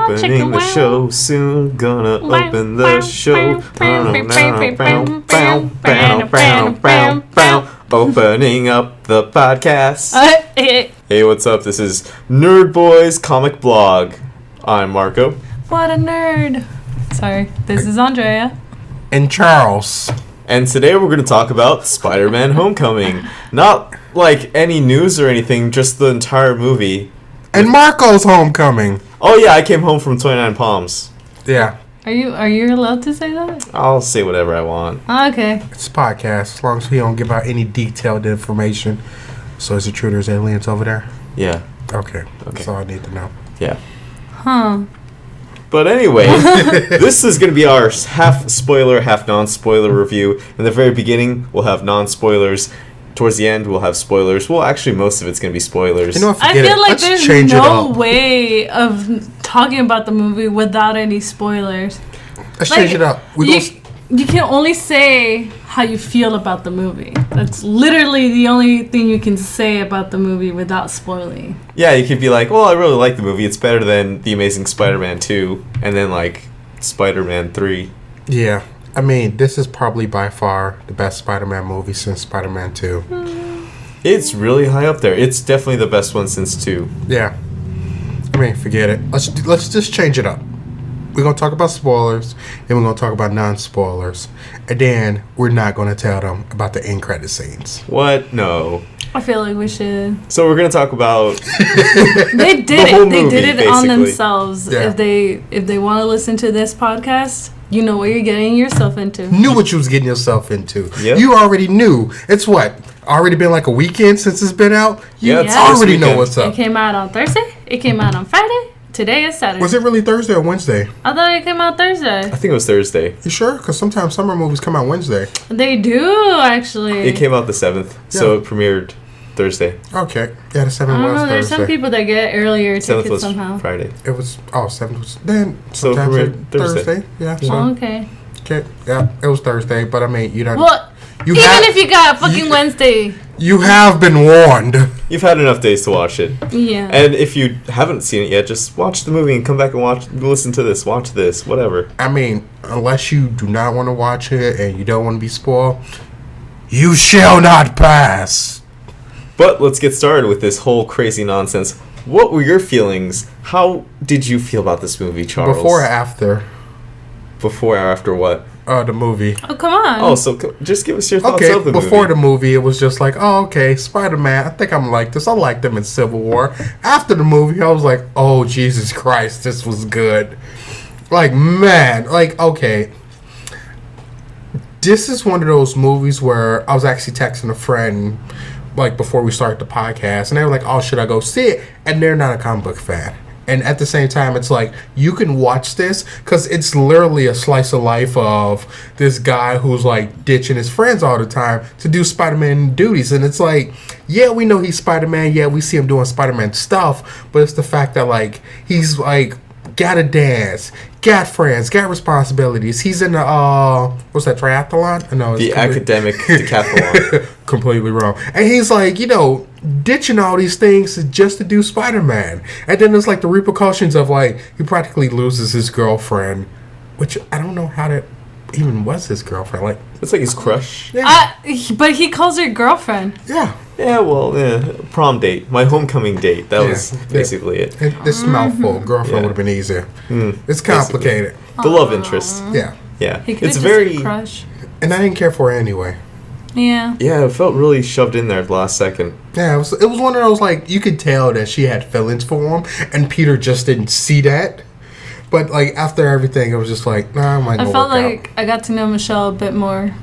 Opening the show soon, gonna open the show. Opening up the podcast. Hey, what's up? This is Nerd Boys Comic Blog. I'm Marco. What a nerd. Sorry, this is Andrea. And Charles. And today we're going to talk about Spider-Man Homecoming. Not like any news or anything, just the entire movie. And Marco's Homecoming. Oh yeah, I came home from 29 Palms. Yeah. Are you allowed to say that? I'll say whatever I want. Okay. It's a podcast, as long as we don't give out any detailed information. So is it true there's aliens over there? Yeah. Okay. That's all I need to know. Yeah. Huh. But anyway, this is going to be our half spoiler, half non-spoiler review. In the very beginning, we'll have non-spoilers. Towards the end, we'll have spoilers. Well, actually, most of it's going to be spoilers. You know what, I feel like Let's there's no way of talking about the movie without any spoilers. Let's change it up. You can only say how you feel about the movie. That's literally the only thing you can say about the movie without spoiling. Yeah, you could be like, well, I really like the movie. It's better than The Amazing Spider-Man 2, and then, like, Spider-Man 3. Yeah. I mean, this is probably by far the best Spider-Man movie since Spider-Man 2. It's really high up there. It's definitely the best one since 2. Yeah. I mean, forget it. Let's just change it up. We're going to talk about spoilers, and we're going to talk about non-spoilers. And then we're not going to tell them about the end credit scenes. What? No. I feel like we should. So we're going to talk about... They did the whole it. They movie, did it basically. on themselves. Yeah. If they want to listen to this podcast, you know what you're getting yourself into. Knew what you was getting yourself into. Yep. You already knew. It's what? Already been like a weekend since it's been out? You Yeah, it's already this know weekend. what's up. It came out on Thursday. It came out on Friday. Today is Saturday. Was it really Thursday or Wednesday? I thought it came out Thursday. I think it was Thursday. You sure? Because sometimes summer movies come out Wednesday. They do, actually. It came out the 7th, so it premiered Thursday. Okay. Yeah, the 7th I don't was know. There's Thursday. some people that get earlier 7th tickets was somehow. Friday. It was, 7th was, then So it sometimes premiered Thursday. Yeah. So, Oh, okay. okay. Yeah, it was Thursday, but I mean, you don't. Well, even if you got fucking Wednesday. You have been warned. You've had enough days to watch it. Yeah. And if you haven't seen it yet, just watch the movie and come back and listen to this, watch this, whatever. I mean, unless you do not want to watch it and you don't want to be spoiled, you shall not pass. But let's get started with this whole crazy nonsense. What were your feelings? How did you feel about this movie, Charles? Before or after? Before or after what? The movie. Oh, come on. Oh, so just give us your thoughts Okay, of the movie. before the movie, it was just like, oh, okay, Spider-Man, I think I'm like this. I liked him in Civil War. After the movie, I was like, oh, Jesus Christ, this was good. Like, man, like, okay. This is one of those movies where I was actually texting a friend, like, before we started the podcast, and they were like, oh, should I go see it? And they're not a comic book fan. And at the same time, it's like, you can watch this because it's literally a slice of life of this guy who's like ditching his friends all the time to do Spider-Man duties. And it's like, yeah, we know he's Spider-Man. Yeah, we see him doing Spider-Man stuff. But it's the fact that like, he's like, gotta dance, got friends, got responsibilities. He's in the, what's that, triathlon? No, the academic decathlon. Completely wrong. And he's like, you know, ditching all these things just to do Spider-Man. And then there's like the repercussions of like, he practically loses his girlfriend, which I don't know how that even was his girlfriend. Like, It's like his crush. yeah. But he calls her girlfriend. Yeah. Yeah, well, prom date. My homecoming date. That was basically it. This mouthful. Girlfriend Yeah. would have been easier. It's complicated. The love interest. Yeah. Yeah. He could It's have very... just crush. And I didn't care for her anyway. Yeah. Yeah, it felt really shoved in there at the last second. Yeah, it was one of those, like, you could tell that she had feelings for him, and Peter just didn't see that. But, like, after everything, it was just like, nah, I might I go felt work like I got to know Michelle a bit more.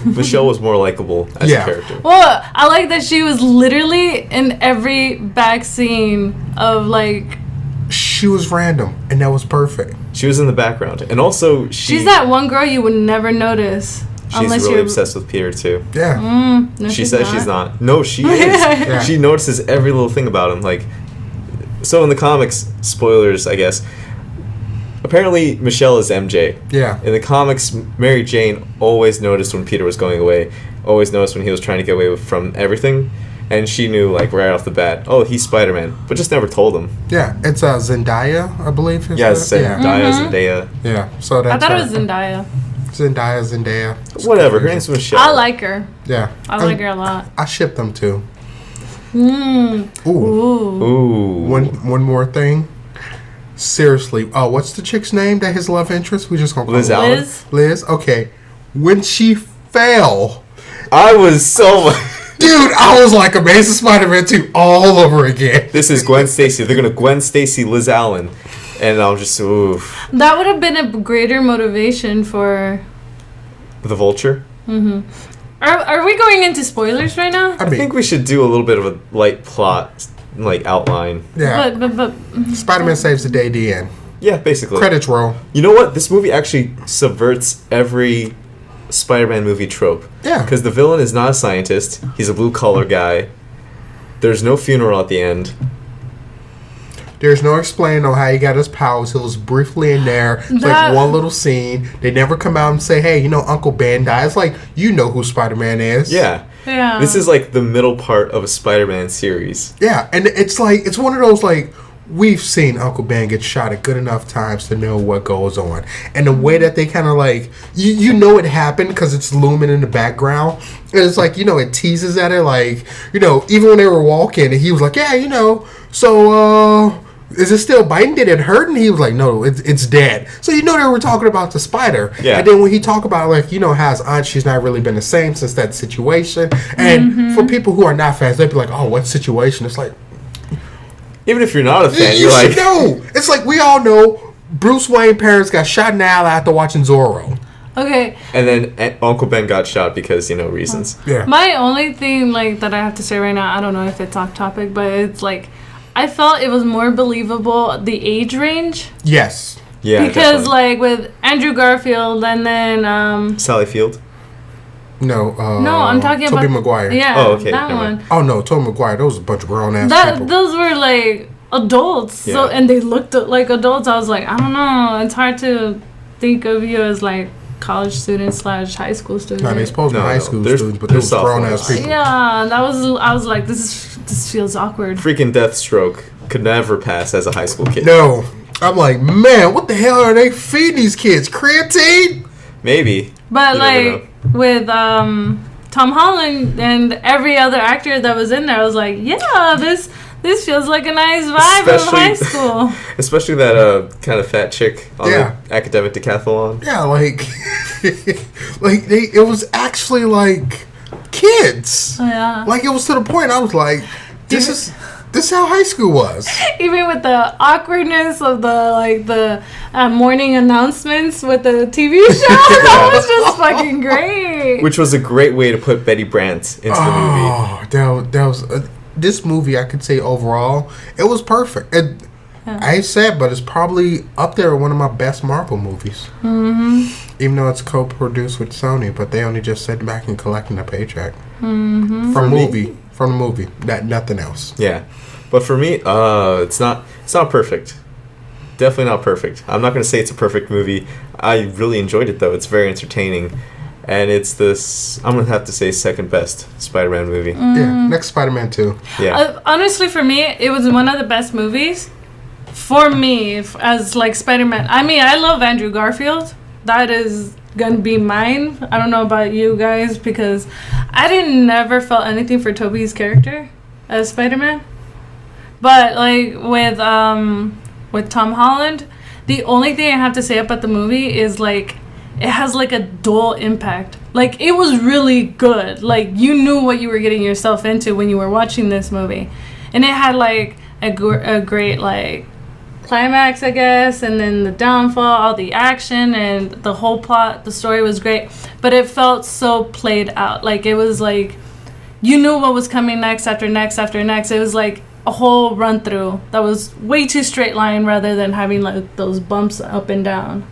Michelle was more likable as a character. Well, I like that she was literally in every back scene of like. She was random, and that was perfect. She was in the background. And also, She's that one girl you would never notice. She's really obsessed with Peter, too. Yeah. No, She says she's not. No, she is. Yeah. She notices every little thing about him. Like, so in the comics, spoilers, I guess, apparently Michelle is MJ. Yeah. In the comics, Mary Jane always noticed when Peter was going away, always noticed when he was trying to get away from everything. and she knew like right off the bat, oh, he's Spider-Man, but just never told him. Yeah, it's Zendaya, I believe. Yeah, Zendaya. Yeah, so that's I thought it was Zendaya. Zendaya. Whatever, her name's Michelle. I like her. Yeah. I like her a lot. I ship them too. Ooh. Ooh. One more thing. Seriously, what's the chick's name that his love interest? We just gonna call Liz her Allen. Liz. Okay. When she fell, I was so. dude, I was like Amazing Spider-Man 2 all over again. This is Gwen Stacy. They're gonna Gwen Stacy Liz Allen, and I'm just oof. That would have been a greater motivation for The Vulture. Are we going into spoilers right now? I think we should do a little bit of a light plot, like outline. Yeah. But Spider-Man saves the day. The end. Yeah, basically. Credits roll. You know what? This movie actually subverts every Spider-Man movie trope. Yeah. Because the villain is not a scientist. He's a blue-collar guy. There's no funeral at the end. There's no explaining on how he got his powers. He was briefly in there. It's like one little scene. They never come out and say, hey, you know, Uncle Ben died. It's like, you know who Spider-Man is. Yeah. This is like the middle part of a Spider-Man series. Yeah, and it's like, it's one of those, like, we've seen Uncle Ben get shot at good enough times to know what goes on. And the way that they kind of like, you know it happened because it's looming in the background. And it's like, you know, it teases at it. Like, you know, even when they were walking, and he was like, yeah, you know, so, is it still biting? Did it hurt? And he was like, no, it's dead. So you know they were talking about the spider. Yeah. And then when he talked about, like, you know, how his aunt, she's not really been the same since that situation. And for people who are not fans, they'd be like, oh, what situation? It's like, even if you're not a fan, you you're like, should know. It's like we all know Bruce Wayne's parents got shot in the eye after watching Zorro. okay. And then Uncle Ben got shot because, you know, reasons. Yeah. My only thing like that I have to say right now, I don't know if it's off topic, but it's like I felt it was more believable the age range. Yes. Yeah, because definitely. like with Andrew Garfield and then Sally Field? No. no, I'm talking about Tobey Maguire. Yeah, Oh, okay, that never one. mind. Oh no, Tobey Maguire. Those was a bunch of grown ass people. Those were like adults, so Yeah. and they looked like adults. I was like, I don't know. It's hard to think of you as like college student / high school student. No, they supposed to be No, high no. school There's- students, but they there's was grown ass sophomores. people. Yeah, I was like, this feels awkward. Freaking Deathstroke could never pass as a high school kid. No, I'm like, man, what the hell are they feeding these kids? Creatine? Maybe. But You never like with Tom Holland and every other actor that was in there, I was like, yeah, this feels like a nice vibe of high school. Especially that kind of fat chick on Yeah. the academic decathlon. Yeah, like, it was actually like kids. Oh, yeah. Like it was to the point I was like, this is how high school was. Even with the awkwardness of the morning announcements with the TV show, that was just fucking great. Which was a great way to put Betty Brant into the movie. Oh, that was this movie. I could say overall, it was perfect. I ain't sad, but it's probably up there with one of my best Marvel movies. Mm-hmm. Even though it's co-produced with Sony, but they only just sit back and collecting a paycheck from the movie, nothing else. Yeah. But for me, it's not perfect. Definitely not perfect. I'm not going to say it's a perfect movie. I really enjoyed it, though. It's very entertaining. And it's this, I'm going to have to say, second best Spider-Man movie. Yeah, next Spider-Man 2. Yeah. Honestly, for me, it was one of the best movies. For me, as like Spider-Man. I mean, I love Andrew Garfield. That is gonna be mine. I don't know about you guys because I never felt anything for Tobey's character as Spider-Man. But like with Tom Holland, the only thing I have to say about the movie is like it has like a dull impact. Like it was really good. Like you knew what you were getting yourself into when you were watching this movie, and it had like a great like climax, I guess, and then the downfall, all the action and the whole plot, the story was great, but it felt so played out. Like it was like you knew what was coming next after next after next. It was like a whole run through that was way too straight line rather than having like those bumps up and down.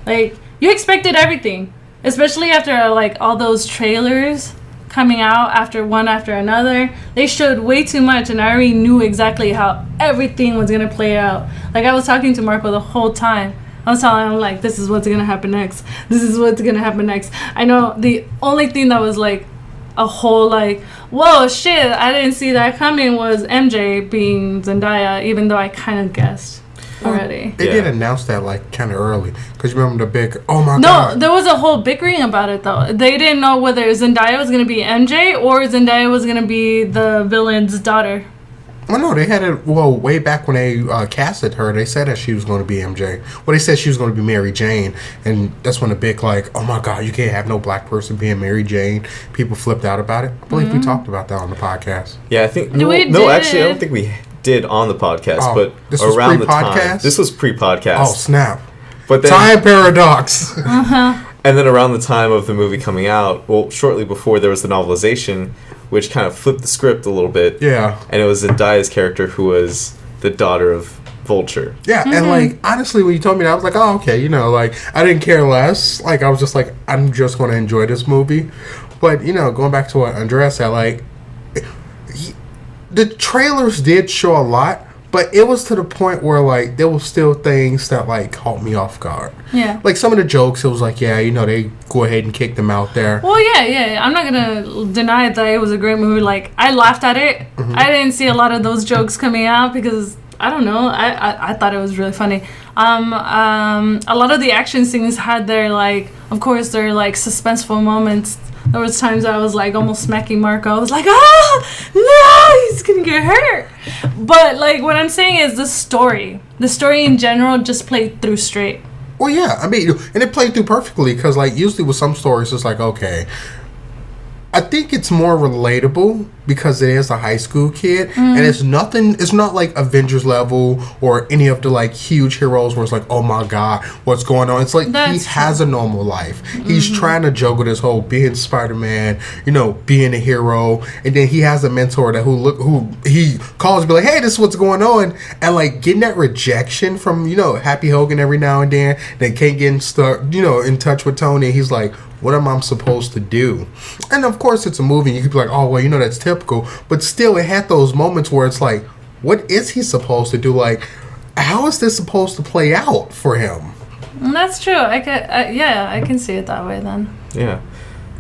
Like you expected everything, especially after like all those trailers coming out after one after another. They showed way too much and I already knew exactly how everything was gonna play out. Like I was talking to Marco the whole time. I was telling him like, this is what's gonna happen next. This is what's gonna happen next. I know the only thing that was like a whole like, whoa, shit, I didn't see that coming was MJ being Zendaya, even though I kind of guessed already. They did announce that like kind of early because you remember the big god. No, there was a whole bickering about it though. They didn't know whether Zendaya was going to be MJ or Zendaya was going to be the villain's daughter. Well, no, they had it, way back when they casted her, they said that she was going to be MJ. Well, they said she was going to be Mary Jane, and that's when the big, like, oh my God, you can't have no black person being Mary Jane. People flipped out about it. I believe we talked about that on the podcast. Yeah, I think, We no, did. actually, I don't think we did on the podcast, but this was around the pre-podcast? time. This was pre-podcast. Oh, snap. But then, Time paradox. and then around the time of the movie coming out, well, shortly before, there was the novelization, which kind of flipped the script a little bit. Yeah. And it was Zendaya's character who was the daughter of Vulture. Yeah, and like honestly, when you told me that, I was like, oh, okay, you know, like I didn't care less. Like I was just like, I'm just going to enjoy this movie. But you know, going back to what Andrea said, like the trailers did show a lot, but it was to the point where like there was still things that like caught me off guard. Yeah. Like some of the jokes, it was like, yeah, you know, they go ahead and kick them out there. Well, yeah. I'm not gonna deny that it was a great movie. Like, I laughed at it. I didn't see a lot of those jokes coming out because I don't know. I thought it was really funny. A lot of the action scenes had their like, of course, their like suspenseful moments. There was times I was like almost smacking Marco. I was like, no, he's gonna get hurt. But like, what I'm saying is the story in general just played through straight. Well, yeah, I mean, and it played through perfectly because, like, usually with some stories, it's like, okay, I think it's more relatable because it is a high school kid, and it's not like Avengers level or any of the, like, huge heroes where it's like, oh my God, what's going on? It's like, he has a normal life. He's trying to juggle this whole being Spider-Man, you know, being a hero, and then he has a mentor that who he calls and be like, hey, this is what's going on, and, like, getting that rejection from, you know, Happy Hogan every now and then can't get in touch with Tony. He's like, what am I supposed to do? And of course it's a movie. You could be like, oh, well, you know, that's typical. But still, it had those moments where it's like, what is he supposed to do? Like, how is this supposed to play out for him? That's true. I can see it that way then. Yeah.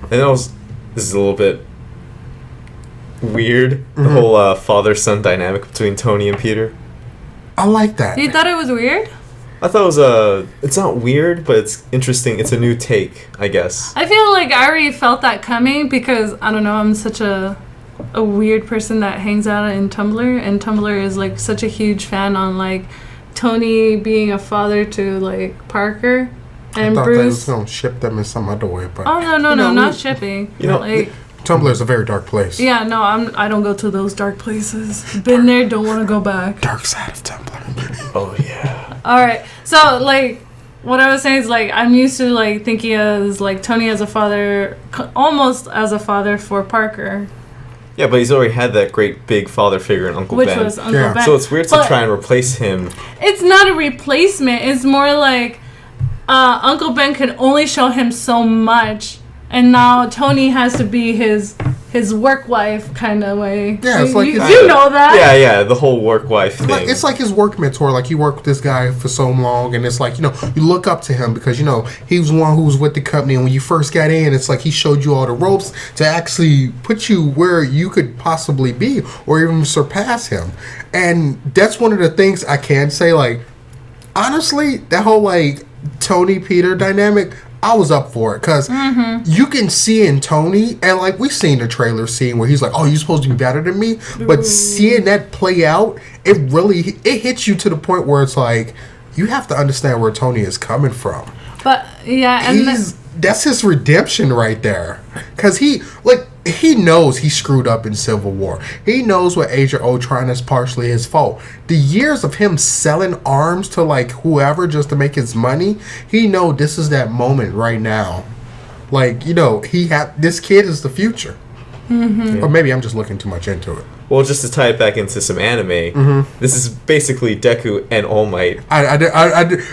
And this is a little bit weird, the whole father-son dynamic between Tony and Peter. I like that. You thought it was weird? I thought it was it's not weird, but it's interesting. It's a new take, I guess. I feel like I already felt that coming because, I don't know, I'm such a weird person that hangs out in Tumblr, and Tumblr is like such a huge fan on like Tony being a father to like Parker and I thought Bruce. they was going to ship them in some other way, but Oh no, not shipping. You know, like, Tumblr is a very dark place. yeah, no, I don't go to those dark places. Been there, don't want to go back. Dark side of Tumblr. Oh yeah. All right, so like, what I was saying is like I'm used to like thinking as like Tony as a father, almost as a father for Parker. Yeah, but he's already had that great big father figure in Uncle Which Ben. was Uncle Ben. So it's weird But to try and replace him. It's not a replacement. It's more like Uncle Ben can only show him so much, and now Tony has to be his work wife kind of way. Yeah, it's like you his- know that. Yeah, the whole work wife thing. It's like his work mentor. Like, he worked with this guy for so long, and it's like, you know, you look up to him because, you know, he was the one who was with the company, and when you first got in, it's like he showed you all the ropes to actually put you where you could possibly be or even surpass him. And that's one of the things I can say, like, honestly, that whole, like, Tony-Peter dynamic, I was up for it because you can see in Tony, and like we've seen the trailer scene where he's like, oh, you're supposed to be better than me, but seeing that play out, it hits you to the point where it's like, you have to understand where Tony is coming from. But yeah, and That's his redemption right there, because he knows he screwed up in Civil War. He knows what Age of Ultron is partially his fault. The years of him selling arms to like whoever just to make his money, he know this is that moment right now. Like, you know, this kid is the future. Or maybe I'm just looking too much into it. Well, just to tie it back into some anime, this is basically Deku and All Might. I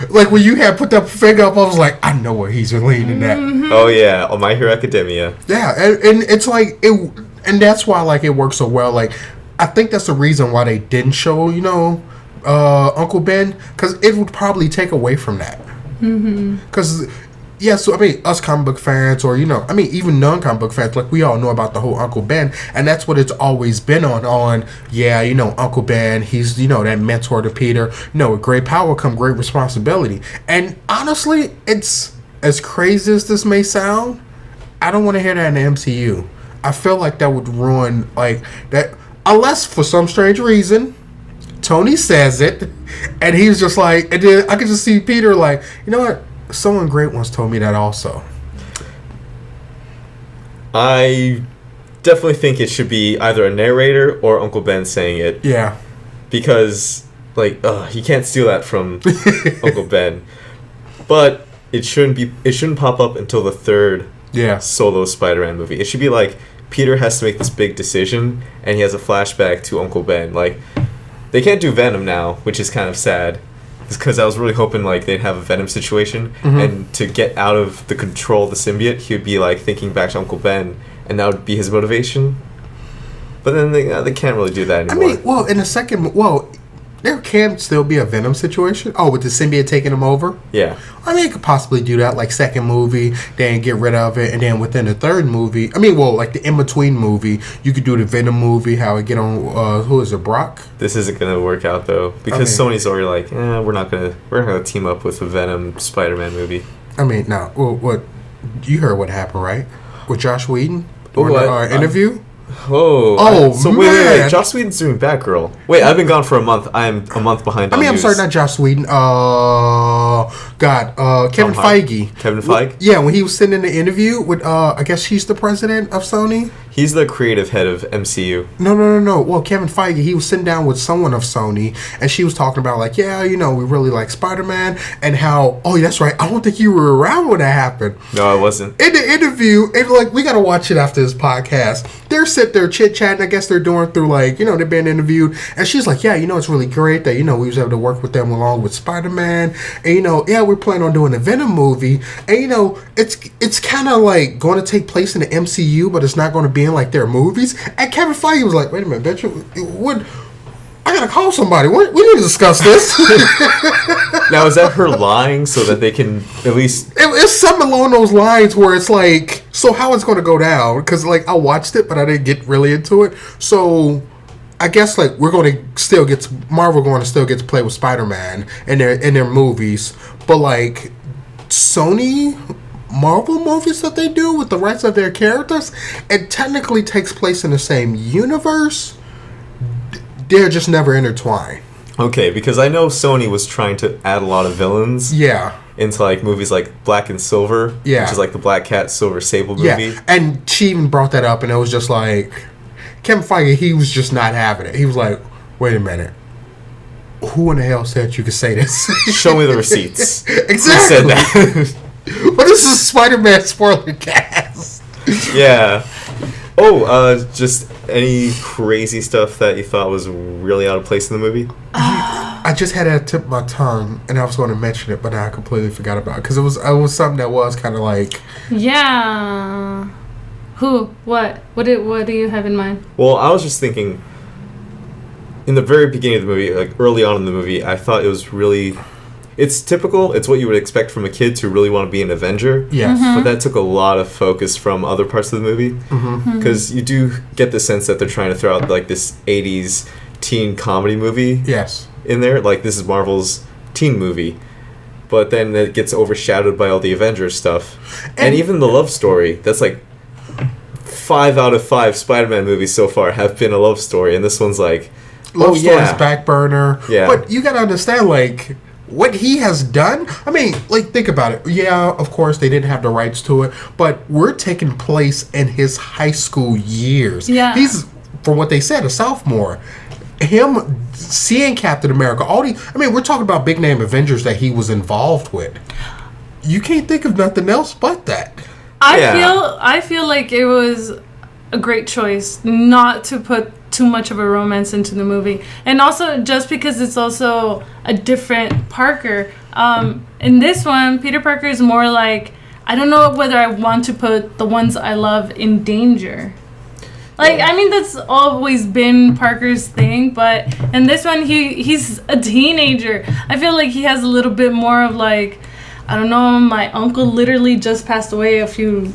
like when you had put that finger up, I was like, I know where he's leaning at. Oh yeah, on My Hero Academia. Yeah, and it's like and that's why like it works so well. Like, I think that's the reason why they didn't show, you know, Uncle Ben, because it would probably take away from that. Because Yeah, so I mean, us comic book fans, or even non-comic book fans, like we all know about the whole Uncle Ben, and that's what it's always been on. Yeah, Uncle Ben, he's that mentor to Peter. With great power come great responsibility, and honestly, it's as crazy as this may sound. I don't want to hear that in the MCU. I feel like that would ruin like that, unless for some strange reason Tony says it, and he's just like, and then I could just see Peter like, you know what? Someone great once told me that also. I definitely think it should be either a narrator or Uncle Ben saying it. Yeah. Because, you can't steal that from Uncle Ben. But it shouldn't pop up until the third solo Spider-Man movie. It should be like, Peter has to make this big decision, and he has a flashback to Uncle Ben. Like, they can't do Venom now, which is kind of sad. Because I was really hoping they'd have a Venom situation, and to get out of the control of the symbiote, he would be thinking back to Uncle Ben, and that would be his motivation. But then they can't really do that anymore. I mean, in the second, there can still be a Venom situation. Oh, with the symbiote taking him over? Yeah. I mean, it could possibly do that, second movie, then get rid of it, and then within the third movie, the in-between movie, you could do the Venom movie, how it get on, who is it, Brock? This isn't going to work out, though, because Sony's already we're not going to team up with a Venom Spider-Man movie. No, what, you heard what happened, right? With Josh Whedon? During our interview? So wait, Joss Whedon's doing Batgirl. Wait, I've been gone for a month. I'm a month behind on news. I'm sorry, not Joss Whedon. Kevin Feige. Kevin Feige? Yeah, when he was sitting in the interview with, I guess he's the president of Sony. He's the creative head of MCU. No. Well, Kevin Feige, he was sitting down with someone of Sony, and she was talking about, we really like Spider-Man, and how, that's right, I don't think you were around when that happened. No, I wasn't. In the interview, and, we got to watch it after this podcast. They're sitting there chit-chatting, I guess they're doing through, they're being interviewed, and she's like, it's really great that, we was able to work with them along with Spider-Man, and, we're planning on doing a Venom movie, and, it's kind of, going to take place in the MCU, but it's not going to be in their movies. And Kevin Feige was like, wait a minute, bitch, what? I gotta call somebody. We need to discuss this. Now, is that her lying so that they can at least... It's something along those lines where it's so how it's going to go down? Because, I watched it, but I didn't get really into it. So, I guess, we're going to still get... Marvel going to still get to play with Spider-Man in their movies. But, Sony... Marvel movies that they do with the rights of their characters, it technically takes place in the same universe. They're just never intertwined. Okay, because I know Sony was trying to add a lot of villains. Yeah. Into movies like Black and Silver. Yeah. Which is the Black Cat Silver Sable movie. Yeah. And she even brought that up, and it was just Kevin Feige, he was just not having it. He was like, wait a minute. Who in the hell said you could say this? Show me the receipts. Exactly. Who said that? But this is Spider-Man Spoilercast. Yeah. Just any crazy stuff that you thought was really out of place in the movie? I just had it at the tip of my tongue, and I was going to mention it, but now I completely forgot about it. Because it was something that was kind of Yeah. Who? What? What do you have in mind? Well, I was just thinking, in the very beginning of the movie, early on in the movie, I thought it was really... It's typical. It's what you would expect from a kid to really want to be an Avenger. Yes. Mm-hmm. But that took a lot of focus from other parts of the movie. Because you do get the sense that they're trying to throw out this 80s teen comedy movie. Yes. In there. This is Marvel's teen movie. But then it gets overshadowed by all the Avengers stuff. And even the love story. That's 5 out of 5 Spider-Man movies so far have been a love story. And this one's love story's back burner. Yeah. But you got to understand, what he has done, think about it. Yeah, of course, they didn't have the rights to it, but we're taking place in his high school years. Yeah. He's, from what they said, a sophomore. Him seeing Captain America, we're talking about big name Avengers that he was involved with. You can't think of nothing else but that. I feel like it was a great choice not to put too much of a romance into the movie, and also just because it's also a different Parker. In this one, Peter Parker is more I don't know whether I want to put the ones I love in danger. That's always been Parker's thing, but in this one, he's a teenager. I feel like he has a little bit more of I don't know. My uncle literally just passed away a few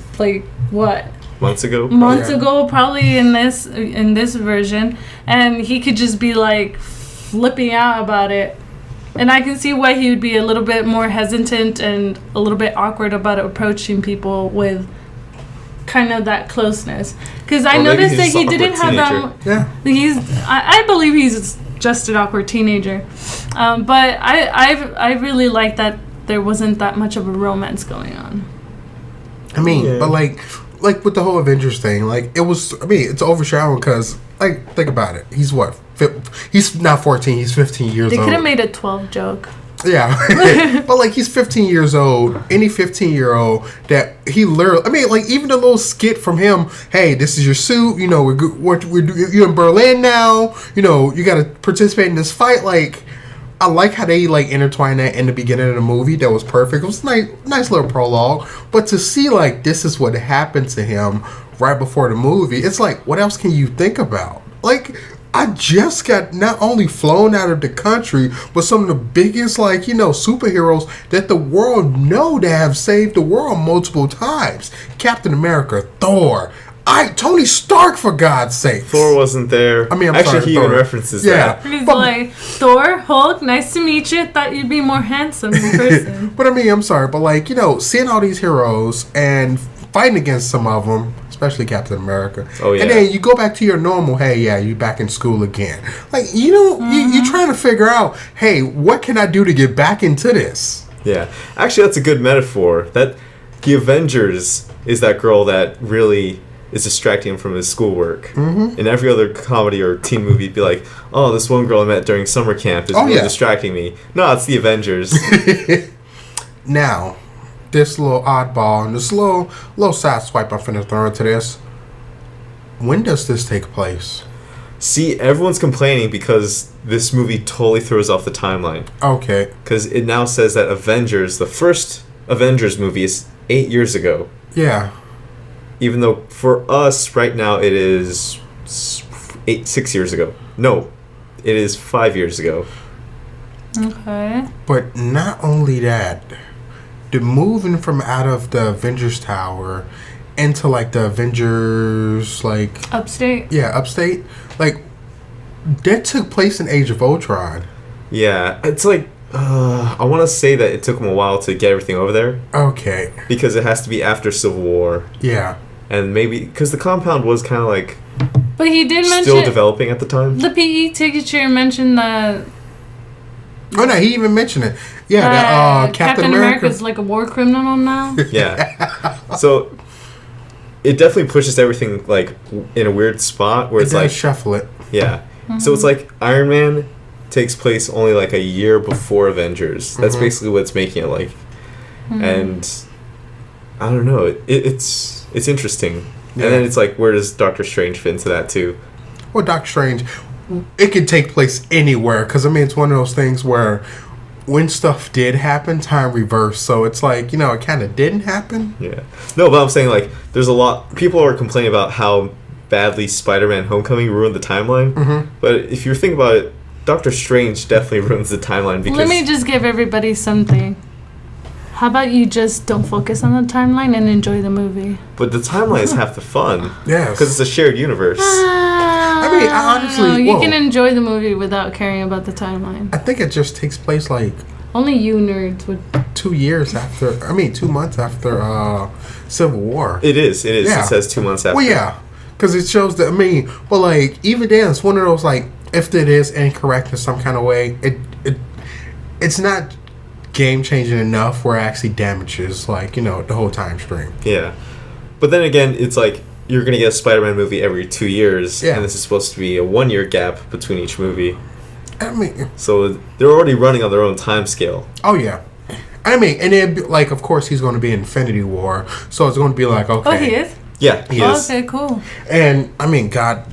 months ago. Months ago, probably in this version, and he could just be like flipping out about it. And I can see why he would be a little bit more hesitant and a little bit awkward about approaching people with kind of that closeness. Because I noticed that he didn't have that. Yeah. I believe he's just an awkward teenager. But I really like that there wasn't that much of a romance going on. I mean, but like with the whole Avengers thing, like it was. I mean, it's overshadowing because like think about it. He's what? He's not 14. He's 15 years old. They could have made a 12 joke. Yeah, but like he's 15 years old. Any 15-year-old that he literally. I mean, like even the little skit from him. Hey, this is your suit. You know, you're in Berlin now. You know, you got to participate in this fight. Like, I like how they like intertwine that in the beginning of the movie. That was perfect. It was nice little prologue. But to see like this is what happened to him right before the movie, it's like what else can you think about? Like. I just got not only flown out of the country, but some of the biggest, like, you know, superheroes that the world know that have saved the world multiple times. Captain America, Thor, Tony Stark, for God's sake. Thor wasn't there. I mean, I'm actually, sorry, he even references that. He's like, Thor, Hulk, nice to meet you. Thought you'd be more handsome in person. But I mean, I'm sorry, but like, you know, seeing all these heroes and fighting against some of them, especially Captain America. Oh, yeah. And then you go back to your normal, hey, yeah, you back in school again. Like, you know, you're trying to figure out, hey, what can I do to get back into this? Yeah. Actually, that's a good metaphor. That the Avengers is that girl that really is distracting him from his schoolwork. Mm-hmm. In every other comedy or teen movie, you'd be like, oh, this one girl I met during summer camp is really distracting me. No, it's the Avengers. Now, this little oddball and this little side swipe I'm finna throw into this. When does this take place? See, everyone's complaining because this movie totally throws off the timeline. Okay. Because it now says that Avengers, the first Avengers movie, is 8 years ago. Yeah. Even though for us right now it is 6 years ago. No, it is 5 years ago. Okay. But not only that. The moving from out of the Avengers Tower into like the Avengers like upstate. Yeah, upstate. Like that took place in Age of Ultron. Yeah, it's like I want to say that it took them a while to get everything over there. Okay. Because it has to be after Civil War. Yeah. And maybe because the compound was kind of like. But he did mention still developing at the time. The PE teacher mentioned that. Oh no, he even mentioned it. Yeah, Captain America is like a war criminal now. Yeah. So it definitely pushes everything like in a weird spot where it's like shuffle it. Yeah. Mm-hmm. So it's like Iron Man takes place only like a year before Avengers. That's basically what's making it like. Mm-hmm. And I don't know. It's interesting. Yeah. And then it's like, where does Doctor Strange fit into that too? Well, Doctor Strange, it could take place anywhere because I mean it's one of those things where when stuff did happen, time reversed. So it's like, you know, it kind of didn't happen. Yeah. No, but I'm saying like there's a lot. People are complaining about how badly Spider-Man: Homecoming ruined the timeline. Mm-hmm. But if you think about it, Doctor Strange definitely ruins the timeline because. Let me just give everybody something. How about you just don't focus on the timeline and enjoy the movie? But the timeline is half the fun. Yes. Because it's a shared universe. I mean, honestly... you can enjoy the movie without caring about the timeline. I think it just takes place like... Only you nerds would... 2 years after... 2 months after Civil War. It is. Yeah. It says 2 months after. Well, yeah. Because it shows that... but like, even then, it's one of those like, if it is incorrect in some kind of way, it's not... game changing enough where it actually damages like, you know, the whole time stream. Yeah. But then again, it's like you're gonna get a Spider-Man movie every 2 years, and this is supposed to be a 1 year gap between each movie. I mean, so they're already running on their own time scale. Oh yeah. I mean, and then like of course he's going to be in Infinity War, so it's going to be like, okay. Oh, he is? Yeah, he is. Okay, cool. And I mean, God,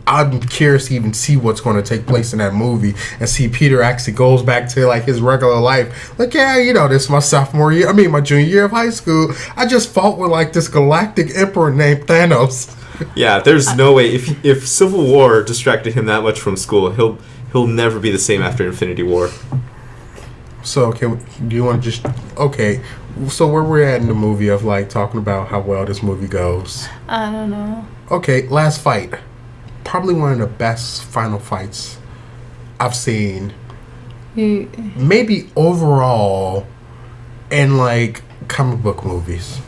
I'm curious to even see what's going to take place in that movie and see Peter actually goes back to like his regular life. Like, yeah, you know, this is my sophomore year. My junior year of high school. I just fought with like this galactic emperor named Thanos. Yeah, there's no way. If Civil War distracted him that much from school, he'll never be the same after Infinity War. So, do you want to just... Okay, so where we're at in the movie of, like, talking about how well this movie goes. I don't know. Okay, last fight. Probably one of the best final fights I've seen. Maybe overall in, like, comic book movies.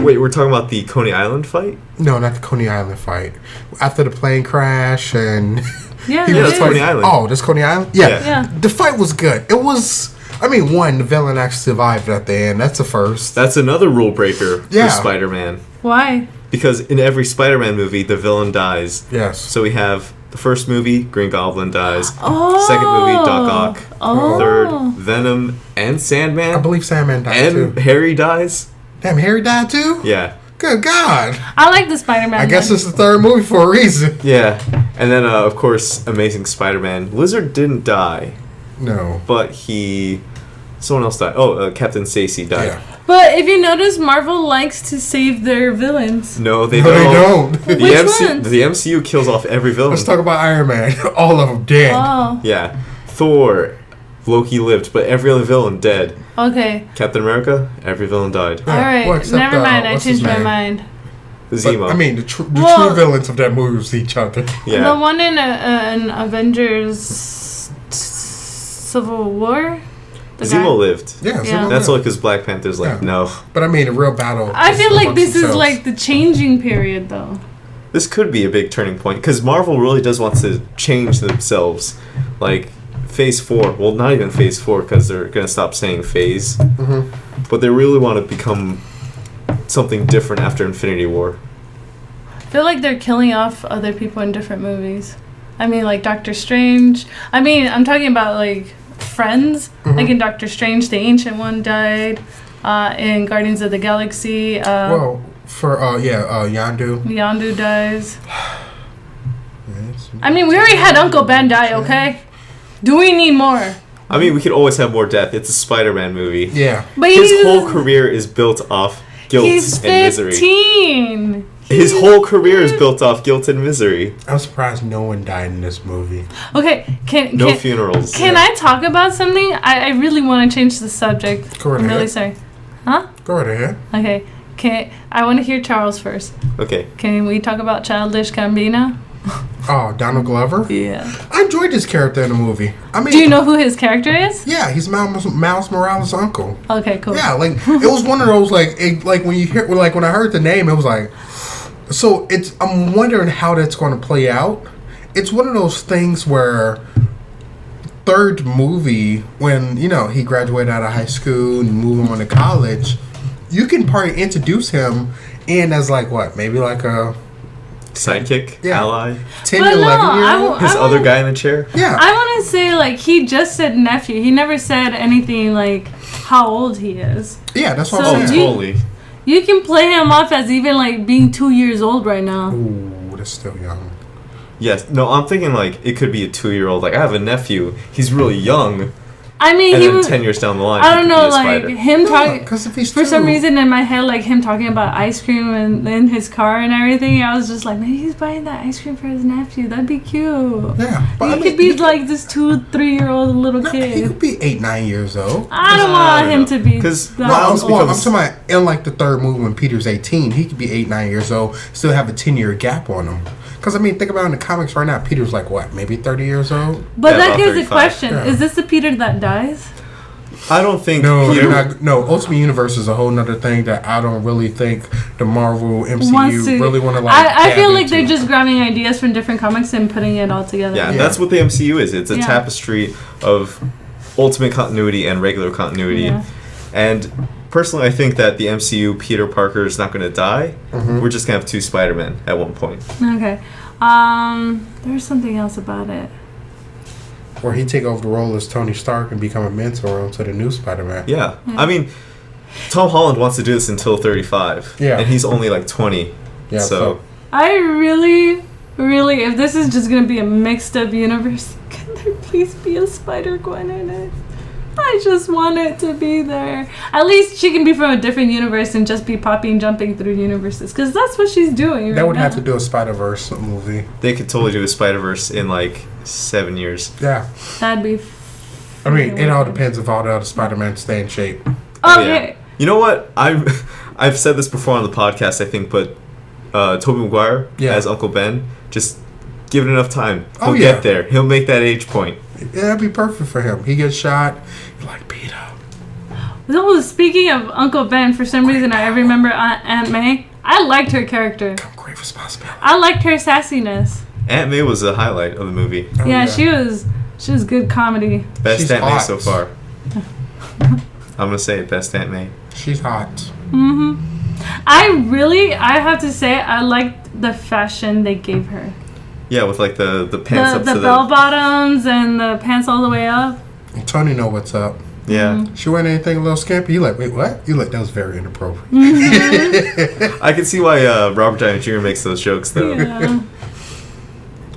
Wait, we're talking about the Coney Island fight? No, not the Coney Island fight. After the plane crash and... Yeah, that's Coney Island. Oh, that's Coney Island? Yeah. The fight was good. It was... I mean, one, the villain actually survived at the end. That's the first. That's another rule breaker for Spider-Man. Why? Because in every Spider-Man movie, the villain dies. Yes. So we have the first movie, Green Goblin dies. Oh. Second movie, Doc Ock. Oh. Third, Venom and Sandman. I believe Sandman died too. And Harry dies. Damn, Harry died too? Yeah. Good God. I like the Spider-Man. I guess it's the third movie for a reason. Yeah. And then, of course, Amazing Spider-Man. Lizard didn't die. No. But someone else died. Oh, Captain Stacy died. Yeah. But if you notice, Marvel likes to save their villains. No, they No, don't. they don't. Which ones? The MCU kills off every villain. Let's talk about Iron Man. All of them dead. Oh. Yeah. Thor, Loki lived, but every other villain dead. Okay. Captain America, every villain died. Yeah. All right. Well, except, Never mind. I what's his changed my name? mind. Zemo. But, I mean, the true Well- villains of that movie was each other. yeah. The one in Avengers Civil War. The guy- Zemo lived. Yeah, Yeah. Zemo That's lived. all because Black Panther's like, Yeah. no. But I mean, the real battle. I was feel like amongst this is themselves. like the changing period, though. This could be a big turning point because Marvel really does want to change themselves. Like, Phase 4. Well, not even Phase 4 because they're going to stop saying Phase. Mhm. But they really want to become something different after Infinity War. I feel like they're killing off other people in different movies. I mean, like Doctor Strange. I mean, I'm talking about like friends. Like in Doctor Strange, the Ancient One died. In Guardians of the Galaxy, Well, for, Yondu. Yondu dies. I mean, we already had Uncle Ben die, okay? Do we need more? I mean, we could always have more death. It's a Spider-Man movie. Yeah. But His whole career is built off guilt he's and misery. 15. His whole career is built off guilt and misery. I'm surprised no one died in this movie. Okay, No funerals. Can I talk about something? I really want to change the subject. Go right I'm really ahead. sorry. Huh? Go right ahead. Okay. I want to hear Charles first. Okay. Can we talk about Childish Gambino? Oh, Donald Glover? Yeah. I enjoyed this character in the movie. I mean, Do you know who his character is? Yeah, he's Miles Morales' uncle. Okay, cool. Yeah, like it was one of those like when you hear when I heard the name, it was like. So I'm wondering how that's going to play out. It's one of those things where third movie when he graduated out of high school and moving on to college, you can probably introduce him in as like what maybe like a Sidekick? Yeah. Ally? 10 But no, 11-year-old. His other guy in the chair? Yeah. I want to say, like, he just said nephew. He never said anything like how old he is. Yeah, that's what So I'm Oh, saying. totally. You can play him off as even like being 2 years old right now. Ooh, that's still young. Yes. No, I'm thinking like it could be a 2-year-old. Like I have a nephew. He's really young. I mean, And he then was. 10 years down the line, I he don't could know, be a like spider. him talking. Because if he's For some two- reason in my head, like him talking about ice cream and in his car and everything, I was just like, maybe he's buying that ice cream for his nephew. That'd be cute. Yeah, but He I mean, could be like this 2-3-year-old little he kid. could be 8-9 years old. I don't I want don't him know. to be. 'Cause that Miles old. I'm becomes- talking about in like the third movie when Peter's 18, he could be 8-9 years old, still have a 10-year gap on him. Because I mean, think about it in the comics right now. Peter's like what, maybe 30 years old? But Yeah, that about gives a 35. question: Yeah. Is this the Peter that dies? I don't think No, Peter. they're not. No, Ultimate Universe is a whole nother thing that I don't really think the Marvel MCU Wants to- really want to like. I dab feel like into. they're just grabbing ideas from different comics and putting it all together. Yeah, Yeah. that's what the MCU is. It's a Yeah. tapestry of ultimate continuity and regular continuity. Yeah. And personally, I think that the MCU Peter Parker is not going to die. Mm-hmm. We're just going to have 2 Spider-Men at one point. Okay. There's something else about it. Or he take over the role as Tony Stark and become a mentor to the new Spider-Man. Yeah. I mean, Tom Holland wants to do this until 35. Yeah. And he's only like 20. Yeah, So, I really, if this is just gonna be a mixed up universe, can there please be a Spider-Gwen in it? I just want it to be there. At least she can be from a different universe and just be popping, jumping through universes. Because that's what she's doing That right would now. have to do a Spider-Verse movie. they could totally do a Spider-Verse in like 7 years. Yeah. That'd be I mean, it all depends if all the other Spider-Man stay in shape. Okay. You know what? I've said this before on the podcast, I think, but Tobey Maguire as Uncle Ben, just give it enough time. He'll get there. He'll make that age point. Yeah, that'd be perfect for him. He gets shot. You're like, Peter. No, speaking of Uncle Ben, for some reason I remember Aunt May. I liked her character. Great responsibility. I liked her sassiness. Aunt May was a highlight of the movie. Yeah, she was good comedy. Best Aunt May so far. I'm gonna say it, best Aunt May. She's hot. Mm-hmm. I have to say, I liked the fashion they gave her. Yeah, with like the pants up to the bell bottoms and the pants all the way up. Tony know what's up. Yeah. Mm-hmm. She wearing anything a little skimpy. You like, wait, what? You like, that was very inappropriate. Mm-hmm. I can see why Robert Downey Jr. makes those jokes though. Yeah.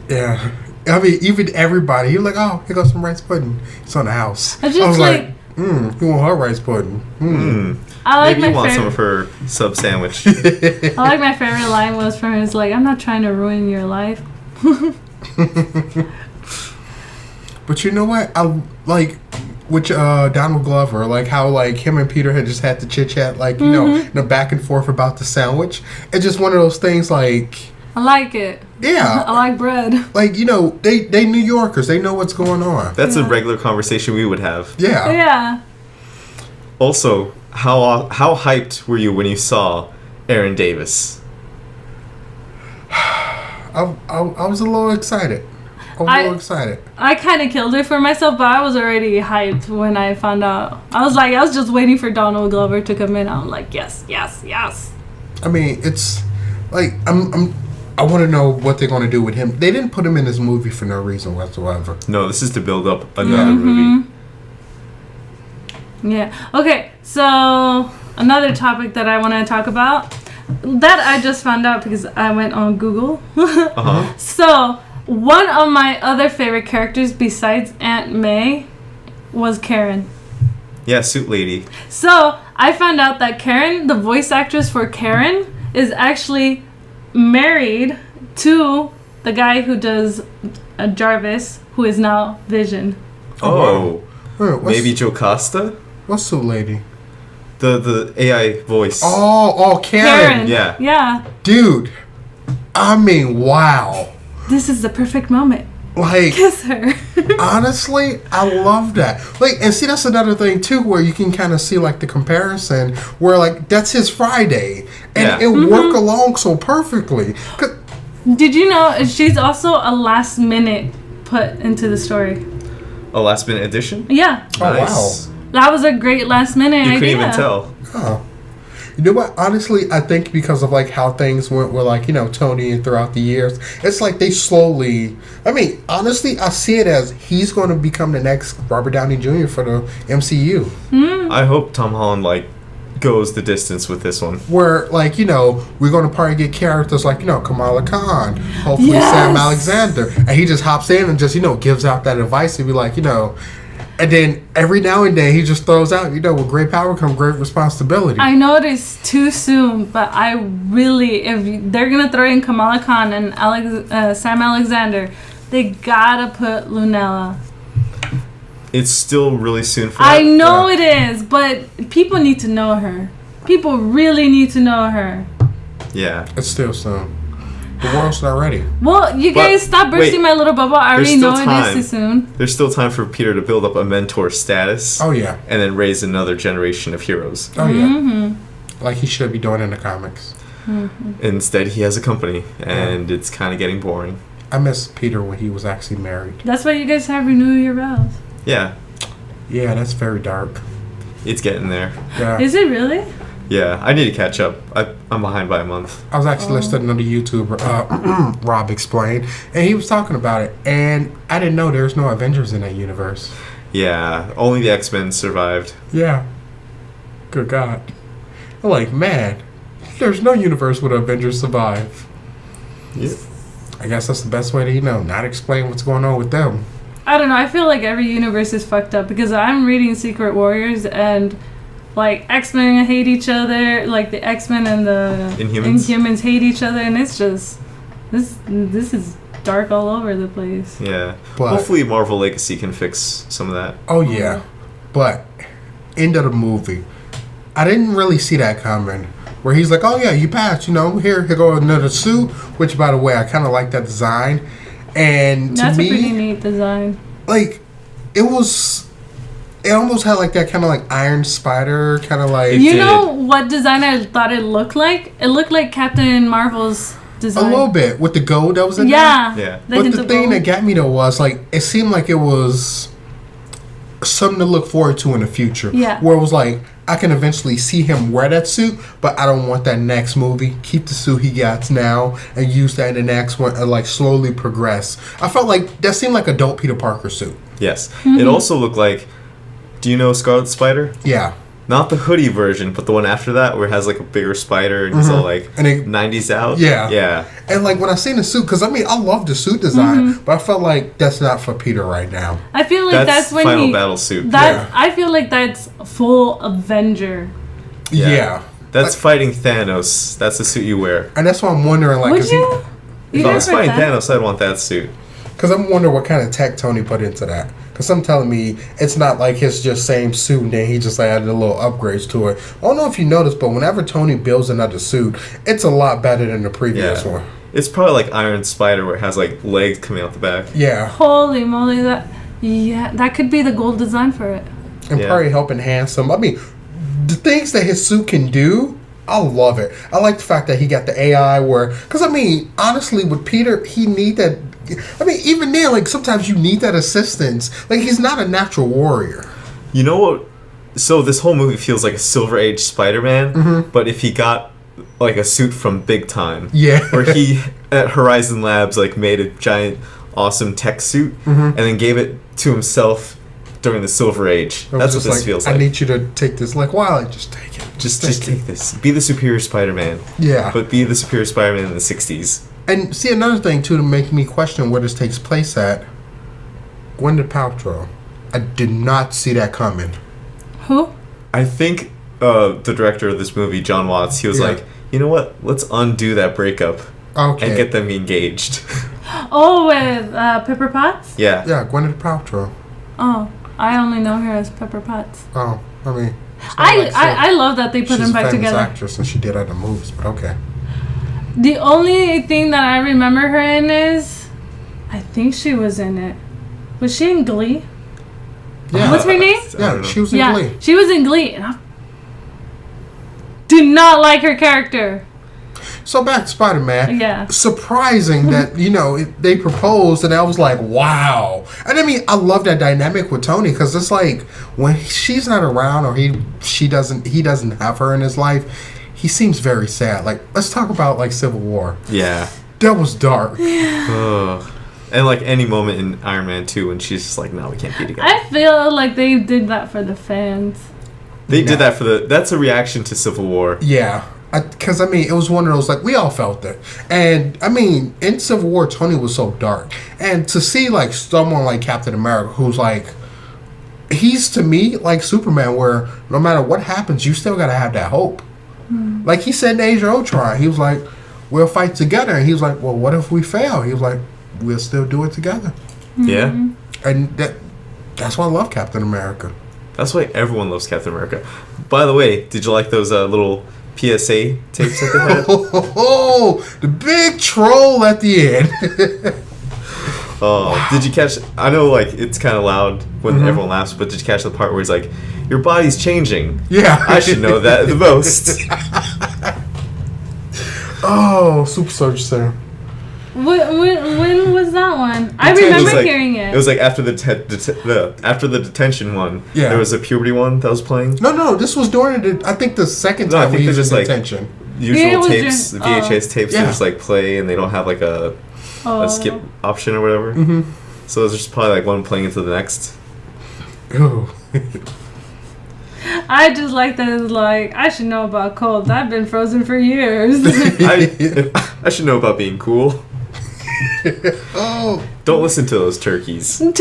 Yeah. I mean, even everybody, you're like, oh, here goes some rice pudding. It's on the house. I was you want her rice pudding? I like Maybe you want favorite, some of her sub sandwich. I like my favorite line was from her. It's like, I'm not trying to ruin your life. But you know what? I like with Donald Glover, like how like him and Peter had just had to chit chat, like you know, the back and forth about the sandwich. It's just one of those things, like I like it. Yeah, I like bread. Like you know, they New Yorkers, they know what's going on. That's a regular conversation we would have. Yeah. Yeah. Also, how hyped were you when you saw Aaron Davis? I was a little excited. I kind of killed it for myself, but I was already hyped when I found out. I was just waiting for Donald Glover to come in. I'm like, yes, yes, yes. I mean, it's like I want to know what they're going to do with him. They didn't put him in this movie for no reason whatsoever. No, this is to build up another movie. Yeah. Okay, so another topic that I want to talk about that I just found out because I went on Google. So, one of my other favorite characters besides Aunt May was Karen. Yeah, Suit Lady. So, I found out that Karen, the voice actress for Karen, is actually married to the guy who does Jarvis, who is now Vision. Oh. Wait, maybe Joe Costa? What's Suit Lady? The AI voice. Oh, Karen. Yeah. Yeah. Dude, I mean, wow. This is the perfect moment. Like, kiss her. Honestly, I love that. Like, and see, that's another thing too, where you can kind of see like the comparison, where like that's his Friday, and it work along so perfectly. Did you know she's also a last minute put into the story? A last minute addition? Yeah. Nice. Oh wow. That was a great last minute idea. You couldn't even tell. Oh. You know what? Honestly, I think because of like how things went with like, you know, Tony and throughout the years, it's like they slowly. I mean, honestly, I see it as he's going to become the next Robert Downey Jr. for the MCU. I hope Tom Holland like goes the distance with this one. Where like, you know, we're going to probably get characters like, you know, Kamala Khan, hopefully Sam Alexander, and he just hops in and just, you know, gives out that advice and be like, you know. And then every now and then he just throws out, you know, with great power comes great responsibility. I know it is too soon, but I really, if they're going to throw in Kamala Khan and Sam Alexander, they got to put Lunella. It's still really soon for I know it is, but people need to know her. People really need to know her. Yeah. It's still soon. The world's not ready. Well, you guys stop bursting my little bubble. I already know it is too soon. There's still time for Peter to build up a mentor status. Oh, yeah. And then raise another generation of heroes. Oh, yeah. Like he should be doing in the comics. Instead, he has a company, and it's kind of getting boring. I miss Peter when he was actually married. That's why you guys have Renew Your Vows. Yeah. Yeah, that's very dark. It's getting there. Yeah. Is it really? Yeah, I need to catch up. I'm behind by a month. I was actually listening to the YouTuber, Rob Explain, and he was talking about it, and I didn't know there's no Avengers in that universe. Yeah, only the X-Men survived. Yeah. Good God. I'm like, man, there's no universe where the Avengers survive. Yeah. I guess that's the best way to, you know, not explain what's going on with them. I don't know. I feel like every universe is fucked up because I'm reading Secret Warriors and like X-Men hate each other, like the X-Men and the Inhumans hate each other, and it's just this is dark all over the place. Yeah. But- Hopefully Marvel Legacy can fix some of that. Oh yeah, but end of the movie, I didn't really see that coming. Where he's like, "Oh yeah, you passed. You know, here go another suit." Which, by the way, I kind of like that design. And to That's me, a pretty neat design. like, it almost had like that kind of like Iron Spider kind of like You did. know what design I thought it looked like? It looked like Captain Marvel's a design. little bit with the gold that was in Yeah. Yeah. there. But hint the of thing gold. that got me though was like it seemed like it was something to look forward to in the future. Yeah. Where it was like I can eventually see him wear that suit, but I don't want that next movie. Keep the suit he got now and use that in the next one and like slowly progress. I felt like that seemed like adult Peter Parker suit. Yes. Mm-hmm. It also looked like. Do you know Scarlet Spider? Yeah. Not the hoodie version, but the one after that where it has like a bigger spider and it's all like And it- 90s out. Yeah. Yeah. And like when I seen the suit, because I mean I love the suit design, but I felt like that's not for Peter right now. I feel like that's when Final he. Battle suit. Yeah. I feel like that's full Avenger. Yeah. That's fighting Thanos. That's the suit you wear. And that's why I'm wondering like Would is you? If I was never fighting that? Thanos, I'd want that suit. Because I'm wondering what kind of tech Tony put into that. Because some telling me it's not like his just same suit and then he just added a little upgrades to it. I don't know if you noticed, but whenever Tony builds another suit, it's a lot better than the previous Yeah. one. It's probably like Iron Spider where it has like legs coming out the back. Yeah. Holy moly! That could be the gold design for it. And Yeah. probably help enhance him. I mean, the things that his suit can do, I love it. I like the fact that he got the AI where... Because, I mean, honestly, with Peter, he need that... I mean, even there, like, sometimes you need that assistance. Like, he's not a natural warrior. You know what? So this whole movie feels like a Silver Age Spider-Man, but if he got like a suit from Big Time, Yeah. where he at Horizon Labs like made a giant, awesome tech suit and then gave it to himself during the Silver Age. I was That's what just this like, feels I like. need you to take this. Like, why? Like, just take it. Just take this. Be the superior Spider-Man. Yeah. But be the superior Spider-Man in the 60s. And see, another thing, too, to make me question where this takes place at, Gwyneth Paltrow. I did not see that coming. Who? I think the director of this movie, John Watts, he was Yeah. like, you know what? Let's undo that breakup Okay. and get them engaged. Oh, with Pepper Potts. Yeah. Yeah, Gwyneth Paltrow. Oh, I only know her as Pepper Potts. Oh, I mean... it's not I, like I love that they put she's them a back famous together. actress and she did other movies, but okay. The only thing that I remember her in is, I think she was in it. Was she in Glee? Yeah. What's her name? I don't Yeah, know. she was in Yeah, Glee. she was in Glee, and I do not like her character. So back to Spider-Man. Yeah. Surprising that, you know, they proposed and I was like, wow. And I mean, I love that dynamic with Tony because it's like when she's not around or he doesn't have her in his life, he seems very sad. Like, let's talk about like Civil War. Yeah. That was dark. Ugh. And like any moment in Iron Man 2 when she's just like, no, we can't be together. I feel like they did that for the fans. They No. did that that's a reaction to Civil War. Yeah. Because, I mean, it was one of those, like, we all felt it. And, I mean, in Civil War, Tony was so dark. And to see, like, someone like Captain America who's, like, he's, to me, like Superman, where no matter what happens, you still got to have that hope. Like he said in Age of Ultron, he was like, we'll fight together. And he was like, well, what if we fail? He was like, we'll still do it together. Yeah. And that's why I love Captain America. That's why everyone loves Captain America. By the way, did you like those little PSA tapes that they had? Oh, the big troll at the end. Oh, did you catch? I know, like it's kind of loud when everyone laughs, but did you catch the part where he's like, "Your body's changing"? Yeah. I should know that the most. Oh, Super Soldier Serum. When was that one? I It was remember like, hearing it. It was like after the after the detention one. Yeah. There was a puberty one that was playing. No, this was during I think the second No, I time think we they're used just, like, attention. Usual Yeah, it was tapes, during- the VHS tapes, Yeah. they just like play and they don't have like a skip option or whatever. Mm-hmm. So there's just probably like one playing into the next. Ooh. I just like that it's like, I should know about colds. I've been frozen for years. I should know about being cool. Oh. Don't listen to those turkeys. Turkeys,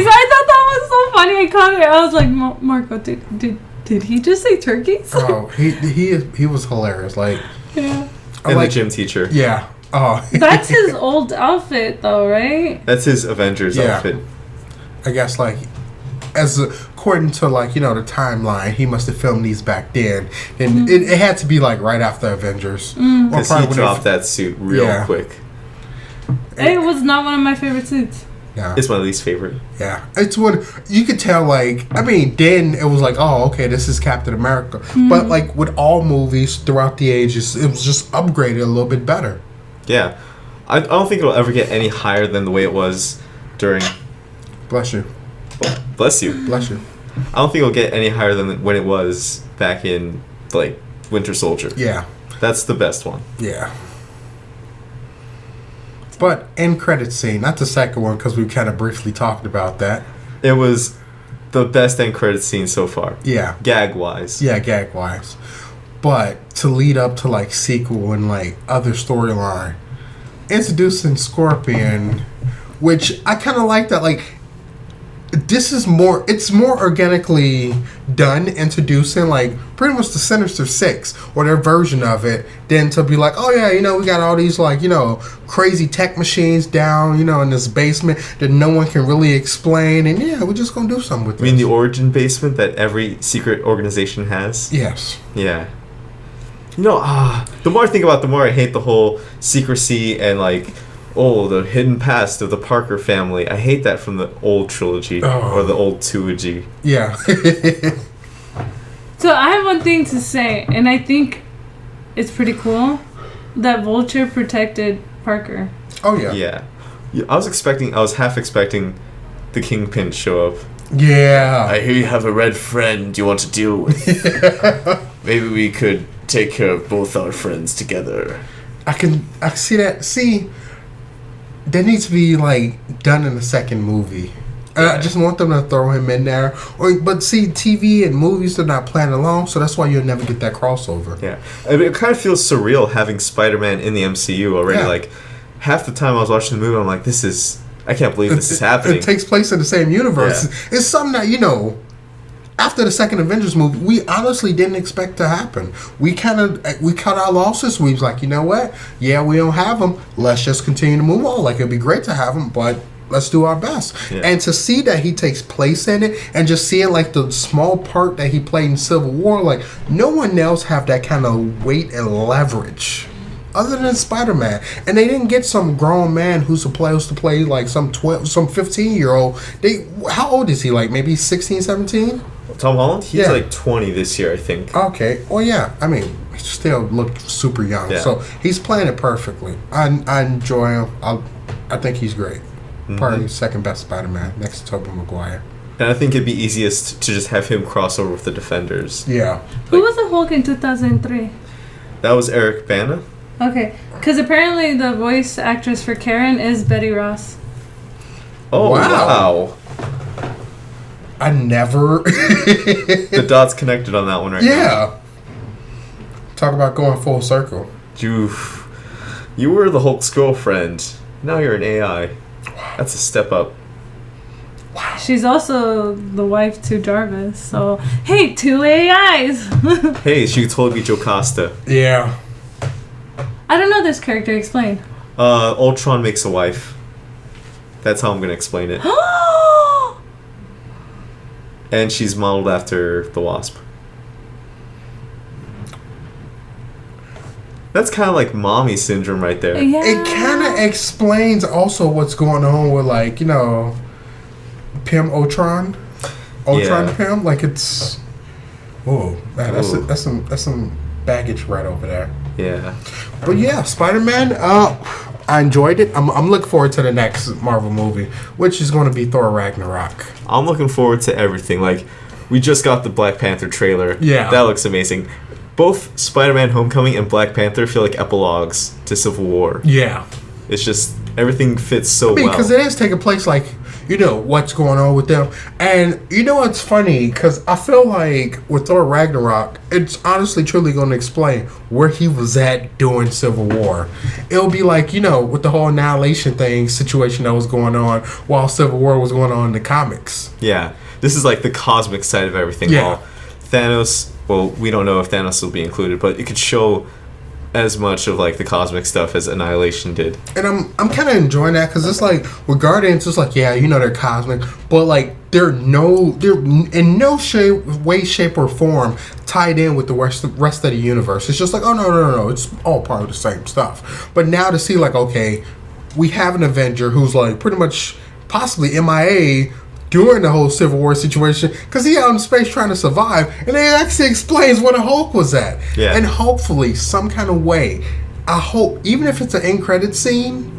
I thought that was so funny. I caught it. I was like, Marco, did he just say turkeys? Oh, he was hilarious. Like, Yeah. I And like, the gym teacher. yeah, Oh. That's his old outfit, though, right? That's his Avengers outfit. I guess, like, according to, like, you know, the timeline, he must have filmed these back then. And it had to be, like, right after Avengers. Because he dropped that suit real quick. It was not one of my favorite suits. Yeah. It's my least favorite. Yeah. It's when you could tell, like, I mean, then it was like, oh, okay, this is Captain America. But, like, with all movies throughout the ages, it was just upgraded a little bit better. Yeah. I don't think it'll ever get any higher than the way it was during... Bless you. Bless you. Bless you. I don't think it'll get any higher than when it was back in, like, Winter Soldier. Yeah. That's the best one. Yeah. But end credit scene, not the second one because we kind of briefly talked about that. It was the best end credit scene so far. Yeah. Gag-wise. Yeah, gag-wise. But to lead up to, like, sequel and, like, other storyline, introducing Scorpion, which I kind of like that, like, this is more, it's more organically done, introducing, like, pretty much the Sinister Six, or their version of it, than to be like, oh yeah, you know, we got all these, like, you know, crazy tech machines down, you know, in this basement that no one can really explain, and yeah, we're just gonna do something with it. You mean the origin basement that every secret organization has? Yes. Yeah. You know, the more I think about it, the more I hate the whole secrecy and, like, the hidden past of the Parker family. I hate that from the old trilogy or the old trilogy. Yeah. So I have one thing to say, and I think it's pretty cool that Vulture protected Parker. Oh yeah. Yeah. I was half expecting the Kingpin to show up. Yeah. I hear you have a red friend you want to deal with. Maybe we could take care of both our friends together. I see that. See, that needs to be, like, done in the second movie. And I just want them to throw him in there. But see, TV and movies, they're not planned along, so that's why you'll never get that crossover. Yeah. I mean, it kind of feels surreal having Spider-Man in the MCU already. Yeah. Like, half the time I was watching the movie, I'm like, I can't believe this is happening. It takes place in the same universe. Yeah. It's something that, you know, after the second Avengers movie, we honestly didn't expect to happen. We cut our losses. We was like, you know what? Yeah, we don't have them. Let's just continue to move on. Like, it'd be great to have them, but let's do our best. Yeah. And to see that he takes place in it, and just seeing, like, the small part that he played in Civil War, like, no one else have that kind of weight and leverage other than Spider-Man. And they didn't get some grown man who's supposed to play, like, some 15-year-old. How old is he? Like, maybe 16, 17? Tom Holland? He's like 20 this year, I think. Okay. Well, yeah. I mean, he still looked super young. Yeah. So he's playing it perfectly. I enjoy him. I think he's great. Probably second best Spider-Man next to Tobey Maguire. And I think it'd be easiest to just have him cross over with the Defenders. Yeah. Who was the Hulk in 2003? That was Eric Bana. Okay. Because apparently the voice actress for Karen is Betty Ross. Oh, wow. I never... The dots connected on that one right now. Yeah. Talk about going full circle. You were the Hulk's girlfriend. Now you're an AI. That's a step up. Wow. She's also the wife to Jarvis. So, hey, two AIs. Hey, she told me Jocasta. Yeah. I don't know this character. Explain. Ultron makes a wife. That's how I'm going to explain it. And she's modeled after the Wasp. That's kind of like mommy syndrome right there. Yeah. It kind of explains also what's going on with, like, you know, Pym Ultron Pym. Like, it's... Whoa, man, that's some baggage right over there. Yeah. But yeah, Spider-Man, I enjoyed it. I'm looking forward to the next Marvel movie, which is going to be Thor Ragnarok. I'm looking forward to everything. Like, we just got the Black Panther trailer. Yeah. That looks amazing. Both Spider-Man Homecoming and Black Panther feel like epilogues to Civil War. Yeah. It's just, everything fits so well. Because it is taking place, like, you know, what's going on with them. And you know what's funny? Because I feel like with Thor Ragnarok, it's honestly truly going to explain where he was at during Civil War. It'll be like, you know, with the whole Annihilation situation that was going on while Civil War was going on in the comics. Yeah. This is like the cosmic side of everything. Yeah. While Thanos, well, we don't know if Thanos will be included, but it could show as much of like the cosmic stuff as Annihilation did. And I'm kind of enjoying that because it's like with Guardians, it's like yeah, you know they're cosmic, but like they're in no shape or form tied in with the rest of the universe. It's just like oh no, it's all part of the same stuff. But now to see like okay, we have an Avenger who's like pretty much possibly MIA during the whole Civil War situation because he out in space trying to survive, and it actually explains where the Hulk was at. Yeah. And hopefully, some kind of way, I hope, even if it's an end credit scene,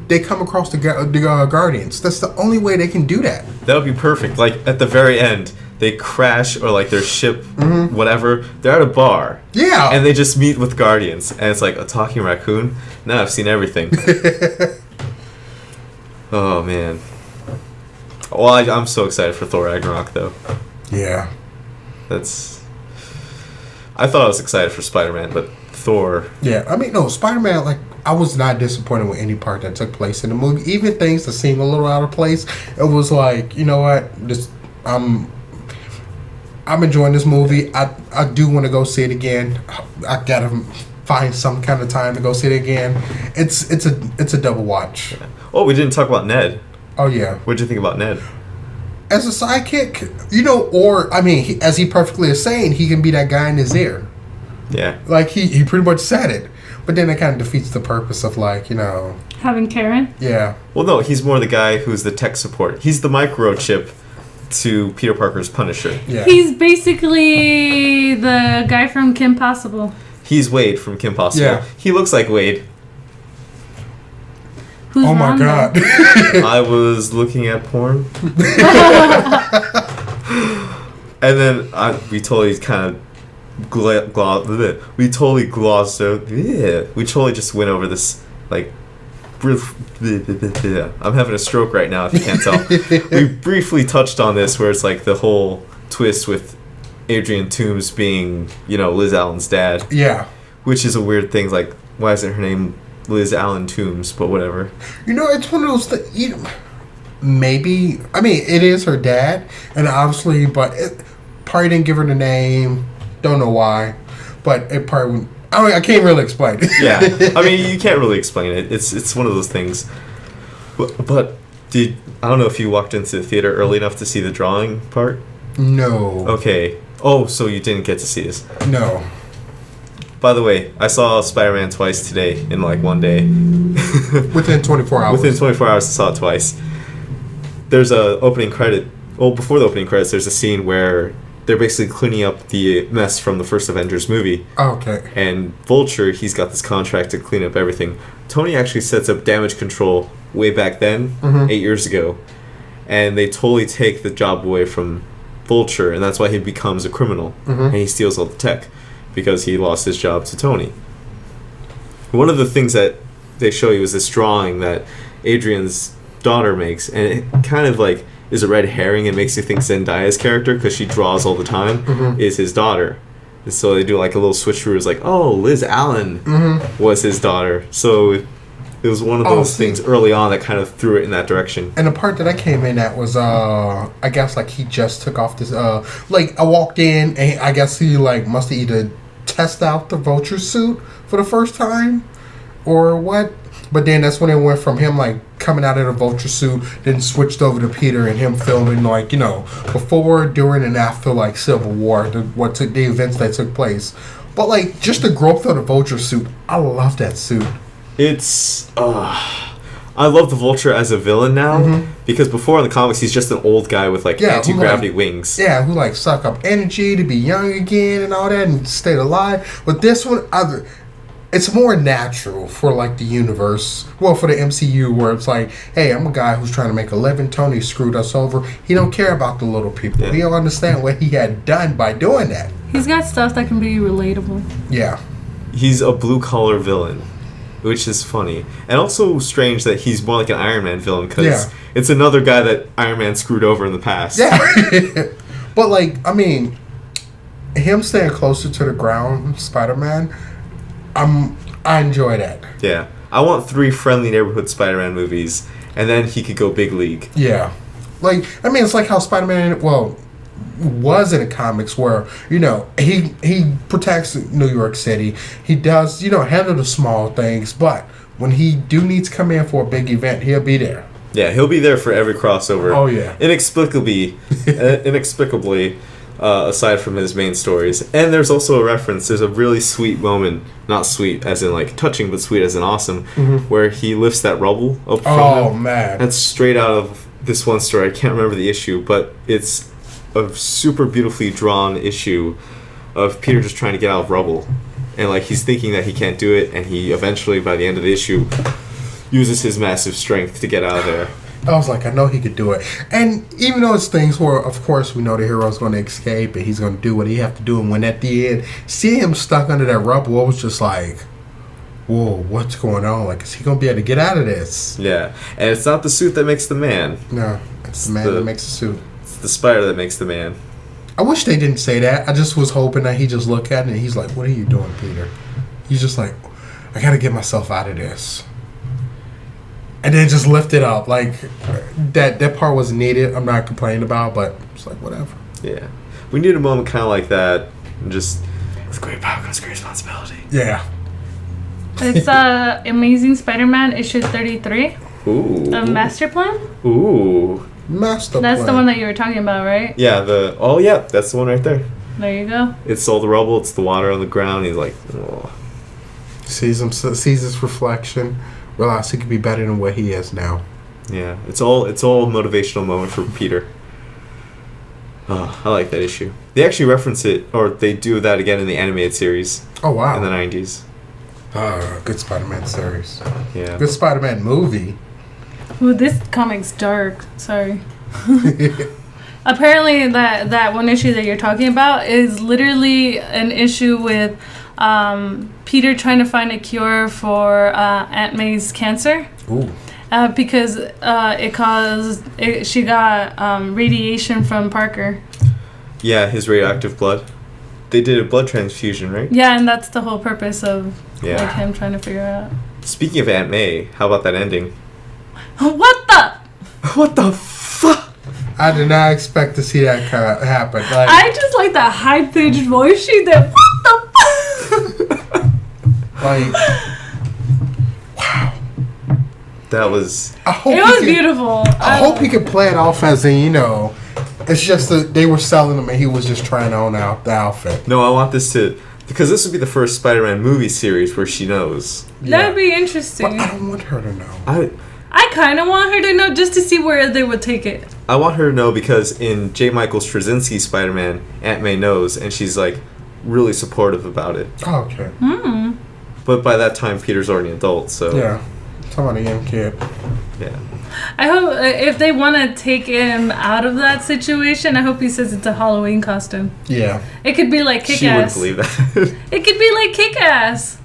they come across the Guardians. That's the only way they can do that. That would be perfect. Like at the very end, they crash or like their ship, whatever. They're at a bar. Yeah. And they just meet with Guardians, and it's like a talking raccoon. Now I've seen everything. Oh man. Well, I'm so excited for Thor Ragnarok, though. Yeah. I thought I was excited for Spider-Man, but Thor... Yeah, I mean, no, Spider-Man, like, I was not disappointed with any part that took place in the movie. Even things that seemed a little out of place, it was like, you know what, I'm enjoying this movie. I do want to go see it again. I gotta find some kind of time to go see it again. It's a double watch. Oh, we didn't talk about Ned. Oh, yeah. What'd you think about Ned? As a sidekick, you know, or, I mean, as he perfectly is saying, he can be that guy in his ear. Yeah. Like, he pretty much said it. But then it kind of defeats the purpose of, like, you know... Having Karen? Yeah. Well, no, he's more the guy who's the tech support. He's the microchip to Peter Parker's Punisher. Yeah. He's basically the guy from Kim Possible. He's Wade from Kim Possible. Yeah. He looks like Wade. Who's oh my god. I was looking at porn. And then we totally kind of we totally glossed over. We totally just went over this like. I'm having a stroke right now if you can't tell. We briefly touched on this where it's like the whole twist with Adrian Toomes being, you know, Liz Allen's dad. Yeah. Which is a weird thing. Like, why isn't her name Liz Allen Toomes? But whatever. You know, it's one of those things. Maybe. I mean, it is her dad. And obviously, but it probably didn't give her the name. Don't know why. But it probably... I can't really explain it. Yeah. I mean, you can't really explain it. It's one of those things. But I don't know if you walked into the theater early enough to see the drawing part? No. Okay. Oh, so you didn't get to see this? No. By the way, I saw Spider-Man twice today in like one day. Within 24 hours. Within 24 hours, I saw it twice. There's a opening credit. Well, before the opening credits, there's a scene where they're basically cleaning up the mess from the first Avengers movie. Okay. And Vulture, he's got this contract to clean up everything. Tony actually sets up damage control way back then, 8 years ago. And they totally take the job away from Vulture, and that's why he becomes a criminal. And he steals all the tech, because he lost his job to Tony. One of the things that they show you is this drawing that Adrian's daughter makes, and it kind of like is a red herring and makes you think Zendaya's character, because she draws all the time, is his daughter. And so they do like a little switcheroo. It's like, oh, Liz Allen was his daughter. So it was one of those things early on that kind of threw it in that direction. And the part that I came in at was, I guess, like, he just took off this, like, I walked in, and I guess he, like, must have either test out the Vulture suit for the first time, or what. But then that's when it went from him, like, coming out of the Vulture suit, then switched over to Peter and him filming, like, you know, before, during, and after, like, Civil War, the events that took place. But, like, just the growth of the Vulture suit, I love that suit. It's... I love the Vulture as a villain now, because before in the comics, he's just an old guy with, like, anti-gravity wings. Yeah, who, like, suck up energy to be young again and all that and stay alive. But this one... It's more natural for, like, the universe. Well, for the MCU, where it's like, hey, I'm a guy who's trying to make a living. Tony screwed us over. He don't care about the little people. Yeah. He don't understand what he had done by doing that. He's got stuff that can be relatable. Yeah. He's a blue-collar villain, which is funny. And also strange that he's more like an Iron Man villain, because it's another guy that Iron Man screwed over in the past. Yeah. But, like, I mean, him staying closer to the ground, Spider-Man... I enjoy that. Yeah. I want 3 friendly neighborhood Spider-Man movies, and then he could go big league. Yeah. Like, I mean, it's like how Spider-Man, well, was in the comics, where he protects New York City. He does handle the small things, but when he do needs to come in for a big event, he'll be there. Yeah, he'll be there for every crossover. Oh yeah, inexplicably, aside from his main stories. And there's also a reference. There's a really sweet moment, not sweet as in like touching, but sweet as in awesome, where he lifts that rubble up from him. Oh man, That's straight out of this one story. I can't remember the issue, but it's a super beautifully drawn issue of Peter just trying to get out of rubble. And like he's thinking that he can't do it, and he eventually, by the end of the issue, uses his massive strength to get out of there. I was like, I know he could do it. And even though it's things where, of course, we know the hero's going to escape and he's going to do what he have to do, and when at the end, seeing him stuck under that rubble, I was just like, whoa, what's going on? Like, is he going to be able to get out of this? Yeah, and it's not the suit that makes the man. No, it's the man that makes the suit. It's the spider that makes the man. I wish they didn't say that. I just was hoping that he just looked at it and he's like, what are you doing, Peter? He's just like, I got to get myself out of this. And then just lift it up. Like, that part was needed. I'm not complaining about, but it's like, whatever. Yeah. We need a moment kind of like that. And just, with great power comes great responsibility. Yeah. It's Amazing Spider-Man issue 33 Ooh. of Master Plan. Ooh. Master That's Plan. the one that you were talking about, right? Yeah, that's the one right there. There you go. It's all the rubble, it's the water on the ground. He's like, oh. Sees his reflection, realizes he could be better than what he is now. Yeah, it's all a motivational moment for Peter. Oh, I like that issue. They actually reference it, or they do that again in the animated series. Oh wow! In the 90s. Good Spider-Man series. Yeah. Good Spider-Man movie. Ooh, this comic's dark. Sorry. Apparently, that one issue that you're talking about is literally an issue with Peter trying to find a cure for Aunt May's cancer. Ooh. Because she got radiation from Parker. Yeah, his radioactive blood. They did a blood transfusion, right? Yeah, and that's the whole purpose of Yeah. him trying to figure out. Speaking of Aunt May, how about that ending? What the? What the fuck? I did not expect to see that happen. Like, I just like that high-pitched voice she did. What the fuck? like, wow. That was... It was beautiful. I hope he could play it off as in, it's just that they were selling him and he was just trying on out the outfit. No, I want this to... Because this would be the first Spider-Man movie series where she knows. That'd be interesting. But I don't want her to know. I kind of want her to know just to see where they would take it. I want her to know because in J. Michael Straczynski's Spider-Man, Aunt May knows, and she's, like, really supportive about it. Oh, okay. But by that time, Peter's already an adult, so... Yeah. Talking about a young kid. Yeah. I hope if they want to take him out of that situation, I hope he says it's a Halloween costume. Yeah. It could be like Kick-Ass. She wouldn't believe that. It could be like Kick-Ass.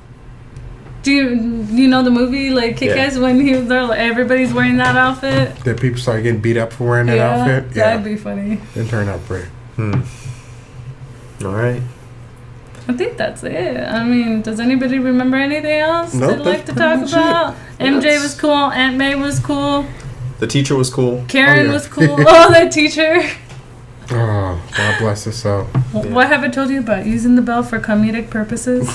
Do you know the movie like Kick-Ass when he was there? Like, everybody's wearing that outfit. Did people start getting beat up for wearing that outfit? That'd be funny. It turned out pretty. All right. I think that's it. I mean, does anybody remember anything else Nope, they'd like to that's talk pretty about? MJ was cool. Aunt May was cool. The teacher was cool. Karen yeah. was cool. Oh, that teacher. Oh, God bless her soul. What have I told you about using the bell for comedic purposes?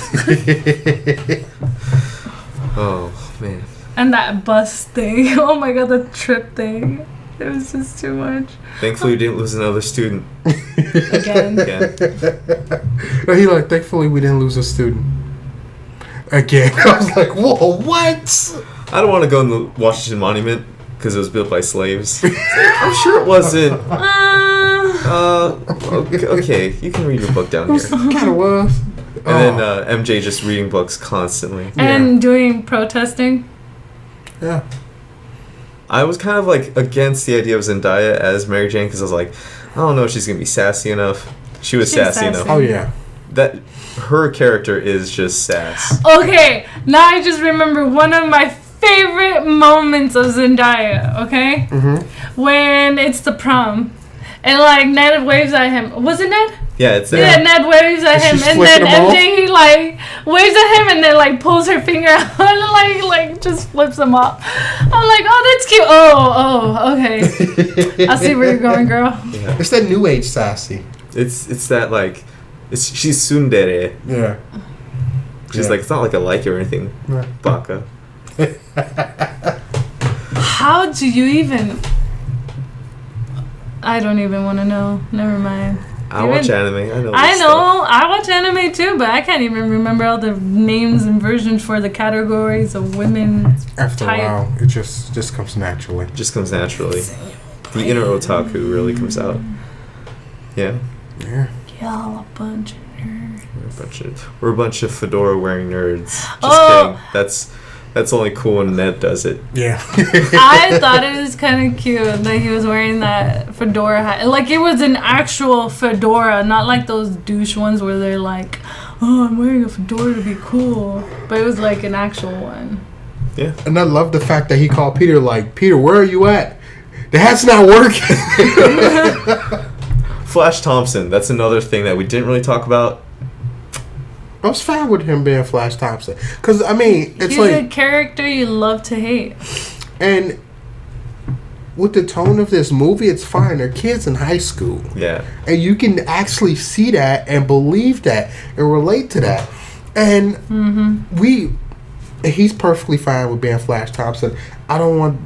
Oh, man. And that bus thing. Oh my god, the trip thing. It was just too much. Thankfully, you didn't lose another student. Again. He like, thankfully we didn't lose a student. Again. I was like, whoa, what? I don't want to go in the Washington Monument because it was built by slaves. I'm sure it wasn't. Okay, you can read your book down here. Kind of was. And then MJ just reading books constantly. And doing protesting. Yeah. I was kind of like against the idea of Zendaya as Mary Jane because I was like, I don't know if she's gonna be sassy enough. She's sassy enough. Oh yeah. That her character is just sass. Okay, now I just remember one of my favorite moments of Zendaya. Okay, when it's the prom, and like Ned waves at him. Was it Ned? Yeah, it's Yeah, that. Ned waves at him, She's and then flicking him off? MJ he like waves at him, and then like pulls her finger out, and like just flips him off. I'm like, oh, that's cute. Oh, okay. I see where you're going, girl. Yeah. It's that new age sassy. It's that like, she's tsundere. Yeah. She's like, it's not like I like you or anything. Yeah. Baka. How do you even? I don't even want to know. Never mind. I watch anime. I know. I this know. stuff. I watch anime too, but I can't even remember all the names and versions for the categories of women. After Type. a while, it just comes naturally. Just comes naturally. The inner otaku really comes out. Yeah. Yeah. Y'all a bunch of nerds. We're a bunch of fedora wearing nerds. Just Oh. kidding. That's only cool when Ned does it. Yeah. I thought it was kind of cute that he was wearing that fedora hat. Like it was an actual fedora, not like those douche ones where they're like, "Oh, I'm wearing a fedora to be cool," but it was like an actual one. Yeah. And I love the fact that he called Peter like, Peter, where are you at? The hat's not working. Flash Thompson. That's another thing that we didn't really talk about. I was fine with him being Flash Thompson. Because, I mean, it's He's like... a character you love to hate. And with the tone of this movie, it's fine. They're kids in high school. Yeah. And you can actually see that and believe that and relate to that. And he's perfectly fine with being Flash Thompson. I don't want...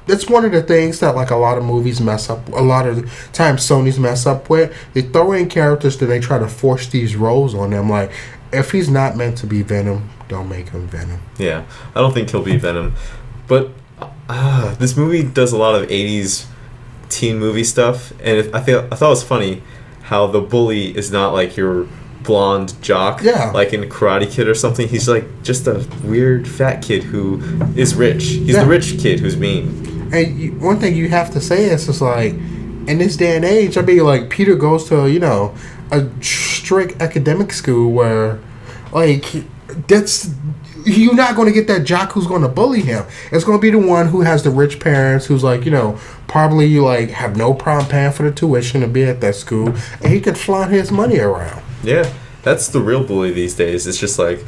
That's one of the things that like a lot of movies mess up. A lot of times Sony's mess up with. They throw in characters that they try to force these roles on them. Like, if he's not meant to be Venom, don't make him Venom. Yeah. I don't think he'll be Venom. But this movie does a lot of 80s teen movie stuff. And I thought it was funny how the bully is not like your blonde jock. Yeah. Like in Karate Kid or something. He's like just a weird fat kid who is rich. He's the rich kid who's mean. And one thing you have to say is just like, in this day and age, I mean, like, Peter goes to, a strict academic school where, like, you're not going to get that jock who's going to bully him. It's going to be the one who has the rich parents who's, like, probably, like, have no problem paying for the tuition to be at that school, and he can flaunt his money around. Yeah. That's the real bully these days. It's just like,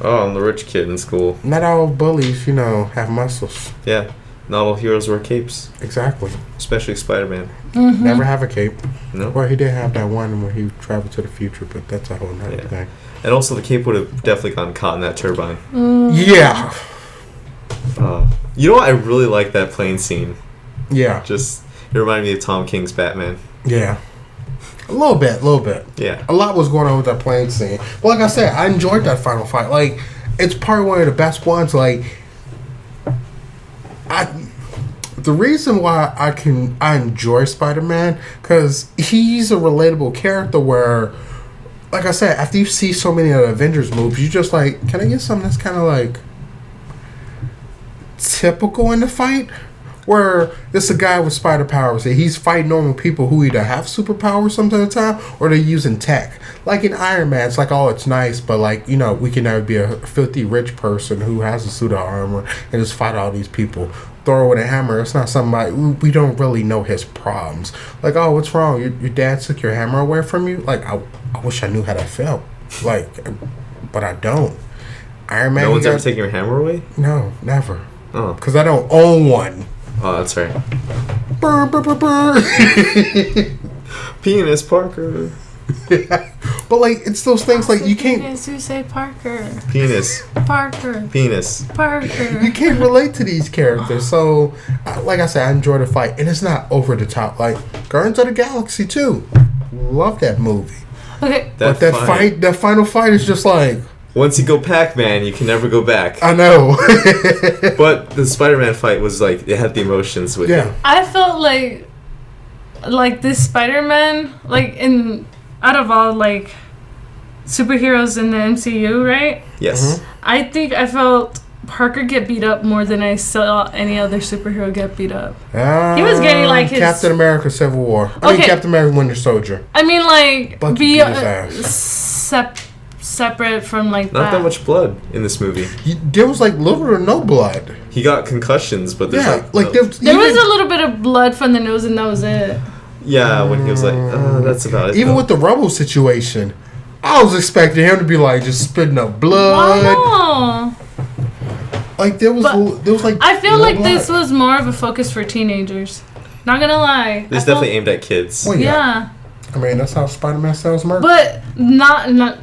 oh, I'm the rich kid in school. Not all bullies, have muscles. Yeah. Not all heroes wear capes. Exactly. Especially Spider-Man. Mm-hmm. Never have a cape. No. Well, he did have that one where he traveled to the future, but that's a whole nother thing. And also the cape would have definitely gotten caught in that turbine. Yeah. You know what? I really like that plane scene. Yeah. Just, it reminded me of Tom King's Batman. Yeah. A little bit. Yeah. A lot was going on with that plane scene. But like I said, I enjoyed that final fight. Like, it's probably one of the best ones. Like, the reason why I enjoy Spider-Man, because he's a relatable character where, like I said, after you see so many of the Avengers movies, you just like, can I get something that's kind of like typical in the fight? Where it's a guy with spider powers and he's fighting normal people who either have superpowers sometimes at the time or they're using tech. Like in Iron Man, it's like, oh, it's nice, but like, we can never be a filthy rich person who has a suit of armor and just fight all these people. Thor with a hammer, it's not something like, we don't really know his problems. Like, oh, what's wrong? Your dad took your hammer away from you? Like, I wish I knew how that felt. Like, but I don't. Iron Man. No one's ever taken your hammer away? No, never. Oh. Because I don't own one. Oh, that's right. Burr, burr, burr, burr. Penis Parker. But like, it's those things like you can't. Penis, you say Parker. Penis. Parker. Penis. Parker. You can't relate to these characters. So, like I said, I enjoy the fight, and it's not over the top. Like Guardians of the Galaxy 2, love that movie. Okay. But that final fight is just like. Once you go Pac-Man, you can never go back. I know. But the Spider-Man fight was like, it had the emotions with it. I felt like this Spider-Man, like out of all like superheroes in the MCU, right? Yes. Mm-hmm. I think I felt Parker get beat up more than I saw any other superhero get beat up. He was getting like his Captain America Civil War. I mean Captain America Winter Soldier. I mean like Bucky be beat his ass. separate from like Not that much blood in this movie. There was like little or no blood. He got concussions, but there's Yeah, like no. There was a little bit of blood from the nose, and that was it. Yeah, when he was like, that's about it. Even with the Rebel situation, I was expecting him to be like just spitting up blood. Why Like there was like. I feel no like blood. this was more of a focus for teenagers. Not gonna lie. It's definitely aimed at kids. Well, Yeah. I mean, that's how Spider-Man sells merch. But not.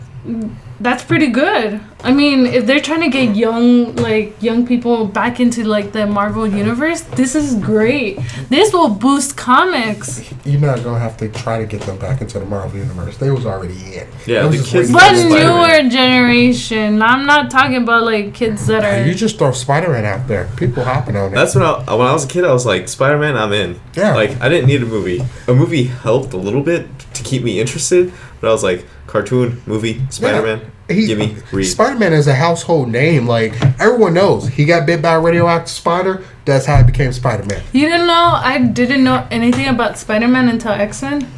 That's pretty good. I mean, if they're trying to get young people back into like the Marvel universe, this is great. This will boost comics. You're not gonna have to try to get them back into the Marvel universe. They was already in. Yeah, They was the just kids waiting But for Spider-Man. newer generation. I'm not talking about like kids that are. You just throw Spider-Man out there. People hopping on it. That's when I was a kid. I was like, Spider-Man, I'm in. Yeah. Like I didn't need a movie. A movie helped a little bit to keep me interested, but I was like, cartoon, movie, Spider-Man. Gimme, read. Spider-Man is a household name. Like everyone knows, he got bit by a radioactive spider. That's how he became Spider-Man. You didn't know? I didn't know anything about Spider-Man until X-Men.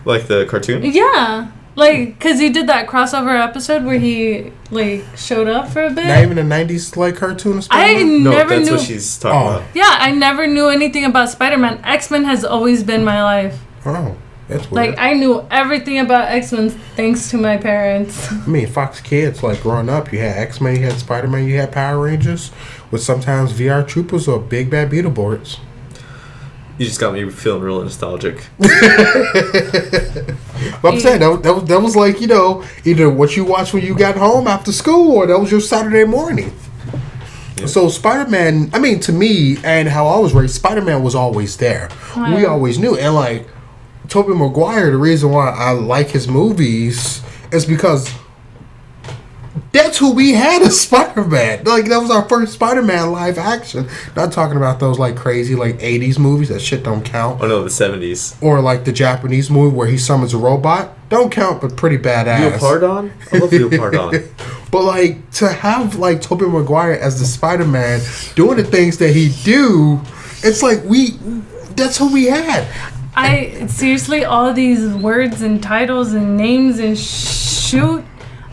Like the cartoon. Yeah. Like, because he did that crossover episode where he, like, showed up for a bit. Not even a 90s, like, cartoon of I Spider-Man? No, never that's knew. what she's talking about. Yeah, I never knew anything about Spider-Man. X-Men has always been my life. Oh, that's weird. Like, I knew everything about X-Men thanks to my parents. I mean, Fox Kids, like, growing up, you had X-Men, you had Spider-Man, you had Power Rangers, with sometimes VR Troopers or Big Bad Beetleborgs. You just got me feeling real nostalgic. But I'm saying, that was like, you know, either what you watched when you got home after school or that was your Saturday morning. Yeah. So Spider-Man, I mean, to me, and how I was raised, Spider-Man was always there. Wow. We always knew. And, like, Tobey Maguire, the reason why I like his movies is because that's who we had as Spider-Man. Like, that was our first Spider-Man live action. Not talking about those, like, crazy, like, 80s movies. That shit don't count. Oh, no, the 70s. Or, like, the Japanese movie where he summons a robot. Don't count, but pretty badass. Leopardon? I love Leopardon. But, like, to have, like, Tobey Maguire as the Spider-Man doing the things that he do, it's like that's who we had. Seriously, all these words and titles and names and shoot,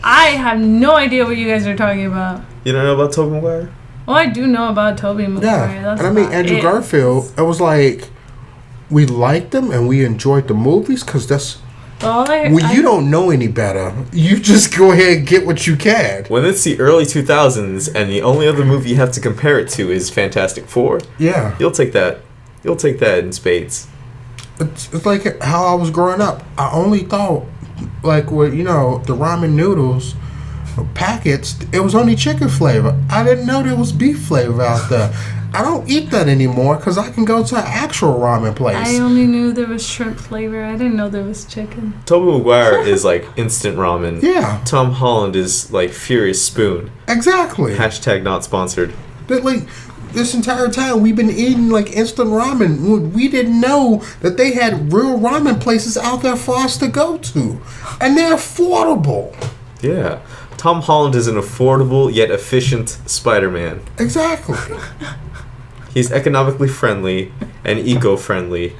I have no idea what you guys are talking about. You don't know about Tobey Maguire? Well, I do know about Tobey Maguire. Yeah, That's and I mean, about Andrew it. Garfield, it was like, we liked them and we enjoyed the movies because that's... you don't know any better. You just go ahead and get what you can. When it's the early 2000s and the only other movie you have to compare it to is Fantastic Four, Yeah. you'll take that. You'll take that in spades. It's like how I was growing up. I only thought, like, with, you know, the ramen noodles packets, it was only chicken flavor. I didn't know there was beef flavor out there. I don't eat that anymore because I can go to an actual ramen place. I only knew there was shrimp flavor. I didn't know there was chicken. Tobey Maguire is like instant ramen. Yeah. Tom Holland is like Furious Spoon. Exactly. Hashtag not sponsored. But, like, this entire time we've been eating like instant ramen. We didn't know that they had real ramen places out there for us to go to, and they're affordable. Yeah. Tom Holland is an affordable yet efficient Spider-Man. Exactly. He's economically friendly and eco-friendly.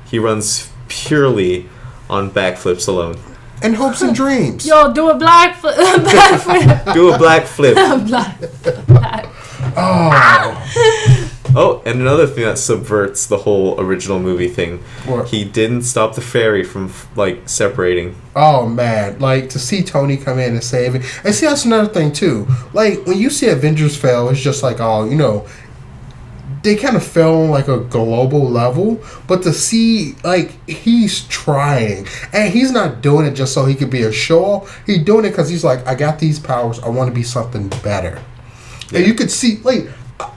He runs purely on backflips alone. And hopes and dreams. Yo, do a black flip. Black flip. Do a black flip. black. Oh. Oh, and another thing that subverts the whole original movie thing. What? He didn't stop the fairy from, like, separating. Oh, man. Like, to see Tony come in and save it. And see, that's another thing, too. Like, when you see Avengers fail, it's just like, oh, you know, they kind of fell on, like, a global level. But to see, like, he's trying. And he's not doing it just so he could be a show-off. He's doing it because he's like, I got these powers. I want to be something better. Yeah. And you could see, like,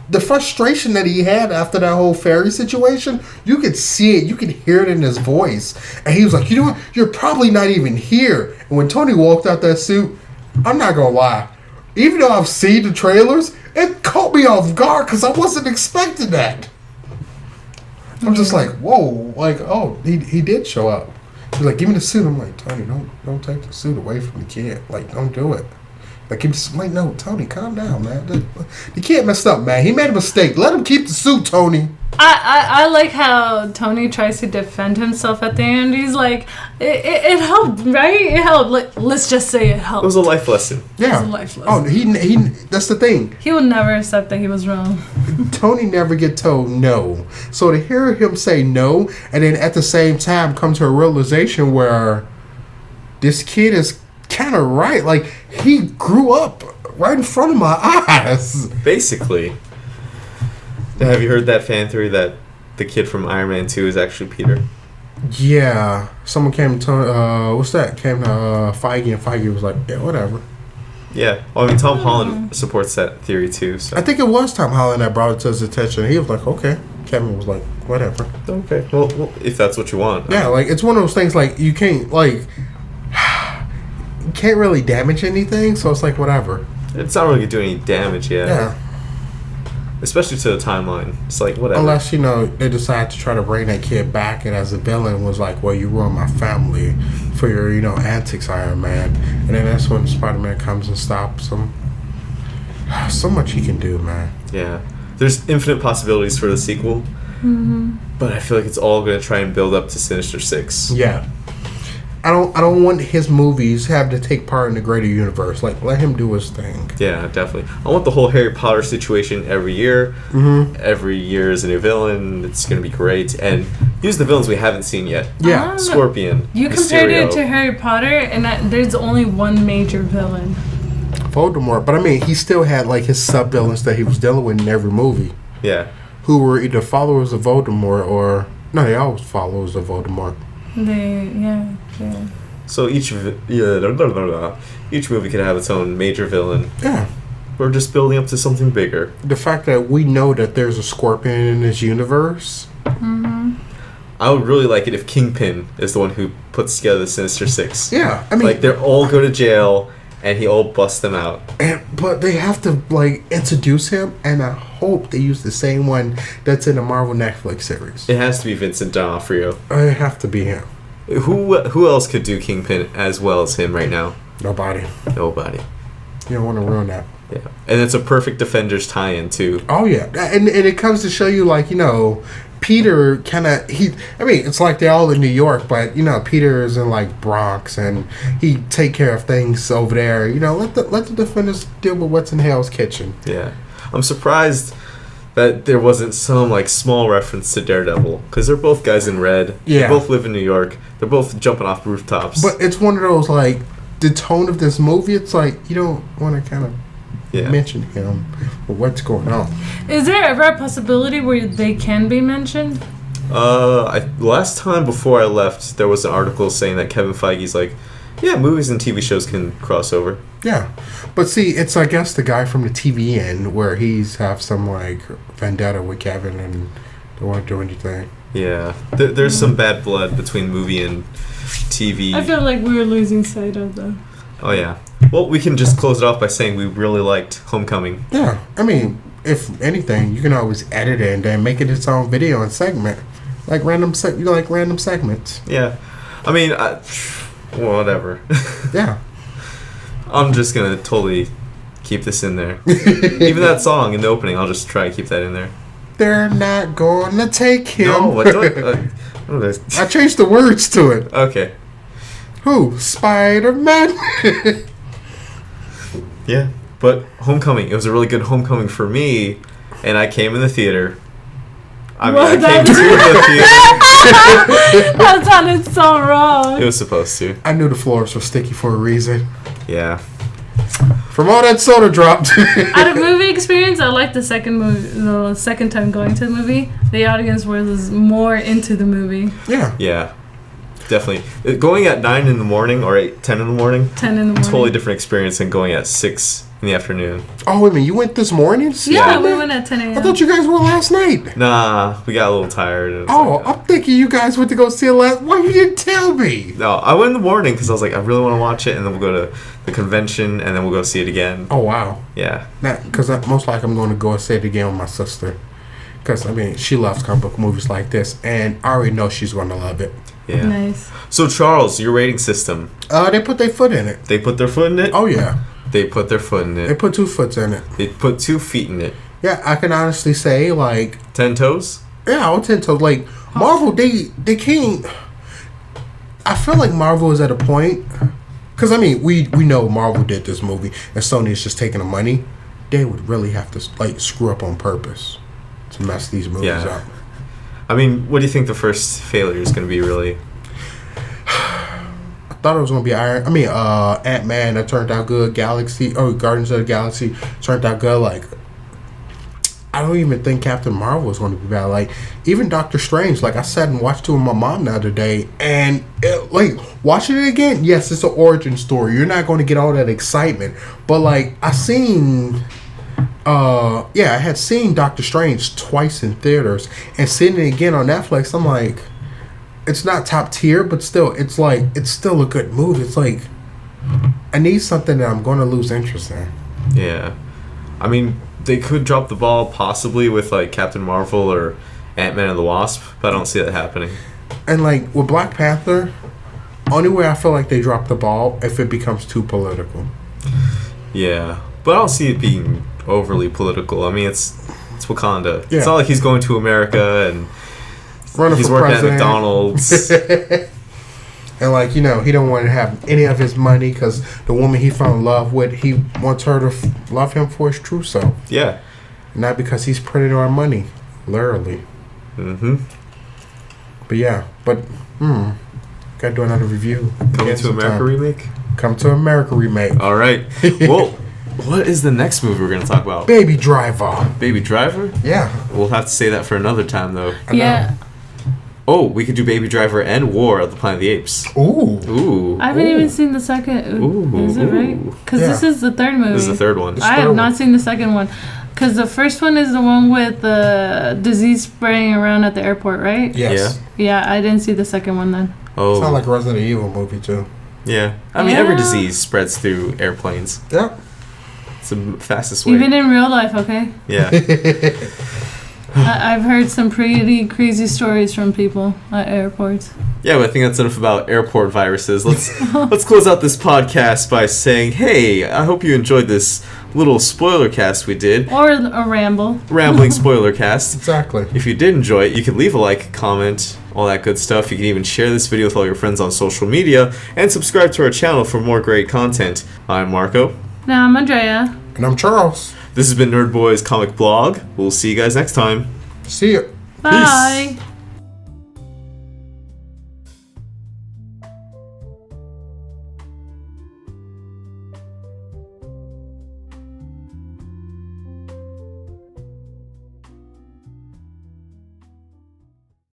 the frustration that he had after that whole fairy situation, you could see it. You could hear it in his voice. And he was like, you know what? You're probably not even here. And when Tony walked out that suit, I'm not going to lie. Even though I've seen the trailers, it caught me off guard because I wasn't expecting that. I'm just like, whoa. Like, oh, he did show up. He's like, give me the suit. I'm like, Tony, don't take the suit away from the kid. Like, don't do it. Like, he just like, no, Tony, calm down, man. The kid messed up, man. He made a mistake. Let him keep the suit, Tony. I like how Tony tries to defend himself at the end. He's like, it helped, right? It helped. Like, let's just say it helped. It was a life lesson. Yeah. It was a life lesson. Oh, he. That's the thing. He will never accept that he was wrong. Tony never get told no. So to hear him say no, and then at the same time come to a realization where this kid is kind of right. Like, he grew up right in front of my eyes. Basically. Have you heard that fan theory that the kid from Iron Man 2 is actually Peter? Yeah. Someone came to, what's that? Came to Feige, and Feige was like, yeah, whatever. Yeah. Well, I mean, Tom Holland supports that theory too. So. I think it was Tom Holland that brought it to his attention. He was like, okay. Kevin was like, whatever. Okay. Well, if that's what you want. Yeah, like, it's one of those things, like, you can't, like, you can't really damage anything, so it's like, whatever. It's not really doing any damage yet. Yeah. Especially to the timeline. It's like, whatever. Unless, they decide to try to bring that kid back, and as a villain was like, well, you ruined my family for your, antics, Iron Man. And then that's when Spider-Man comes and stops him. So much he can do, man. Yeah. There's infinite possibilities for the sequel. Mm-hmm. But I feel like it's all going to try and build up to Sinister Six. Yeah. I don't want his movies have to take part in the greater universe. Like, let him do his thing. Yeah, definitely. I want the whole Harry Potter situation every year. Mm-hmm. Every year is a new villain. It's going to be great. And use the villains we haven't seen yet. Yeah. Scorpion. You compared Mysterio. it to Harry Potter, and there's only one major villain. Voldemort. But, I mean, he still had, like, his sub-villains that he was dealing with in every movie. Yeah. Who were either followers of Voldemort or... No, they always followers of Voldemort. Yeah. So each movie could have its own major villain. Yeah. We're just building up to something bigger. The fact that we know that there's a Scorpion in this universe. Mm-hmm. I would really like it if Kingpin is the one who puts together the Sinister Six. Yeah, I mean... Like, they all go to jail, and he all busts them out. But they have to, like, introduce him, and I hope they use the same one that's in the Marvel Netflix series. It has to be Vincent D'Onofrio. It have to be him. Who else could do Kingpin as well as him right now? Nobody. Nobody. You don't want to ruin that. Yeah. And it's a perfect Defenders tie-in, too. Oh, yeah. And it comes to show you, like, Peter kind of... it's like they're all in New York, but, Peter is in, like, Bronx, and he take care of things over there. Let the Defenders deal with what's in Hell's Kitchen. Yeah. I'm surprised that there wasn't some, like, small reference to Daredevil, because they're both guys in red. Yeah. They both live in New York. They're both jumping off rooftops. But it's one of those, like, the tone of this movie, it's like, you don't want to kind of mention him or what's going on. Is there ever a possibility where they can be mentioned? Last time before I left, there was an article saying that Kevin Feige's like, yeah, movies and TV shows can cross over. Yeah. But see, it's, I guess, the guy from the TV end where he's have some, like, vendetta with Kevin and don't want to do anything. Yeah. There's some bad blood between movie and TV. I feel like we were losing sight of them. Oh, yeah. Well, we can just close it off by saying we really liked Homecoming. Yeah. I mean, if anything, you can always edit it and then make it its own video and segment. Like random segments. Yeah. I mean, whatever. Yeah. I'm just going to totally keep this in there. Even that song in the opening, I'll just try to keep that in there. They're not going to take him. No, what do I changed the words to it. Okay. Who? Spider-Man? Yeah. But Homecoming, it was a really good Homecoming for me, and I came in the theater. I came to the theater. That sounded so wrong. It was supposed to. I knew the floors were sticky for a reason. Yeah. From all that soda dropped. Out of movie experience, I like the second time going to the movie. The audience was more into the movie. Yeah. Yeah. Definitely. Going at 9 in the morning or 10 in the morning. 10 in the morning. Totally different experience than going at 6 in the afternoon. Oh, wait a minute. You went this morning? Yeah, we went at 10 a.m. I thought you guys went last night. Nah, we got a little tired. I'm thinking you guys went to go see it last... Why you didn't tell me? No, I went in the morning because I was like, I really want to watch it, and then we'll go to the convention, and then we'll go see it again. Oh, wow. Yeah. Because most likely I'm going to go and see it again with my sister. Because, she loves comic book movies like this, and I already know she's going to love it. Yeah. Nice. So Charles, your rating system. They put their foot in it. They put their foot in it? Oh, yeah. They put their foot in They it. put 2 foot in it. They put 2 feet in it. Yeah, I can honestly say, like... 10 toes? Yeah, I would tend to, like... Marvel, they can't... I feel like Marvel is at a point... Because, I mean, we know Marvel did this movie, and Sony is just taking the money. They would really have to, like, screw up on purpose to mess these movies up. I mean, what do you think the first failure is going to be, really? I thought it was going to be Ant-Man, that turned out good. Guardians of the Galaxy turned out good. Like, I don't even think Captain Marvel was going to be bad. Like, even Doctor Strange, like, I sat and watched it with my mom the other day, and, watching it again, yes, it's an origin story. You're not going to get all that excitement. But, like, I had seen Doctor Strange twice in theaters, and seeing it again on Netflix, I'm like, it's not top tier, but still, it's still a good movie. It's like, I need something that I'm going to lose interest in. Yeah. I mean, they could drop the ball possibly with, like, Captain Marvel or Ant-Man and the Wasp, but I don't see that happening. And, like, with Black Panther, only way I feel like they drop the ball if it becomes too political. Yeah. But I don't see it being overly political. I mean, it's Wakanda. Yeah. It's not like he's going to America and he's working at McDonald's. And, like, he don't want to have any of his money because the woman he fell in love with, he wants her to love him for his true self. Yeah. Not because he's printed our money, literally. Mm-hmm. But, yeah. Gotta do another review. Coming to America remake? Come to America remake. All right. Well, what is the next movie we're going to talk about? Baby Driver. Baby Driver? Yeah. We'll have to say that for another time, though. Yeah. Oh, we could do Baby Driver and War of the Planet of the Apes. Ooh. I haven't even seen the second. Is it right? Because this is the third movie. This is the third one. I have not seen the second one. Because the first one is the one with the disease spraying around at the airport, right? Yes. Yeah, I didn't see the second one then. Oh. It's not like a Resident Evil movie, too. Yeah. I mean, every disease spreads through airplanes. Yep. It's the fastest way. Even in real life, okay? Yeah. I've heard some pretty crazy stories from people at airports. Yeah, but I think that's enough about airport viruses. Let's close out this podcast by saying, hey, I hope you enjoyed this little spoiler cast we did. Or a ramble. Rambling spoiler cast. Exactly. If you did enjoy it, you could leave a like, comment, all that good stuff. You can even share this video with all your friends on social media and subscribe to our channel for more great content. I'm Marco. Now I'm Andrea. And I'm Charles. This has been Nerd Boy's Comic Blog. We'll see you guys next time. See ya. Bye. Peace.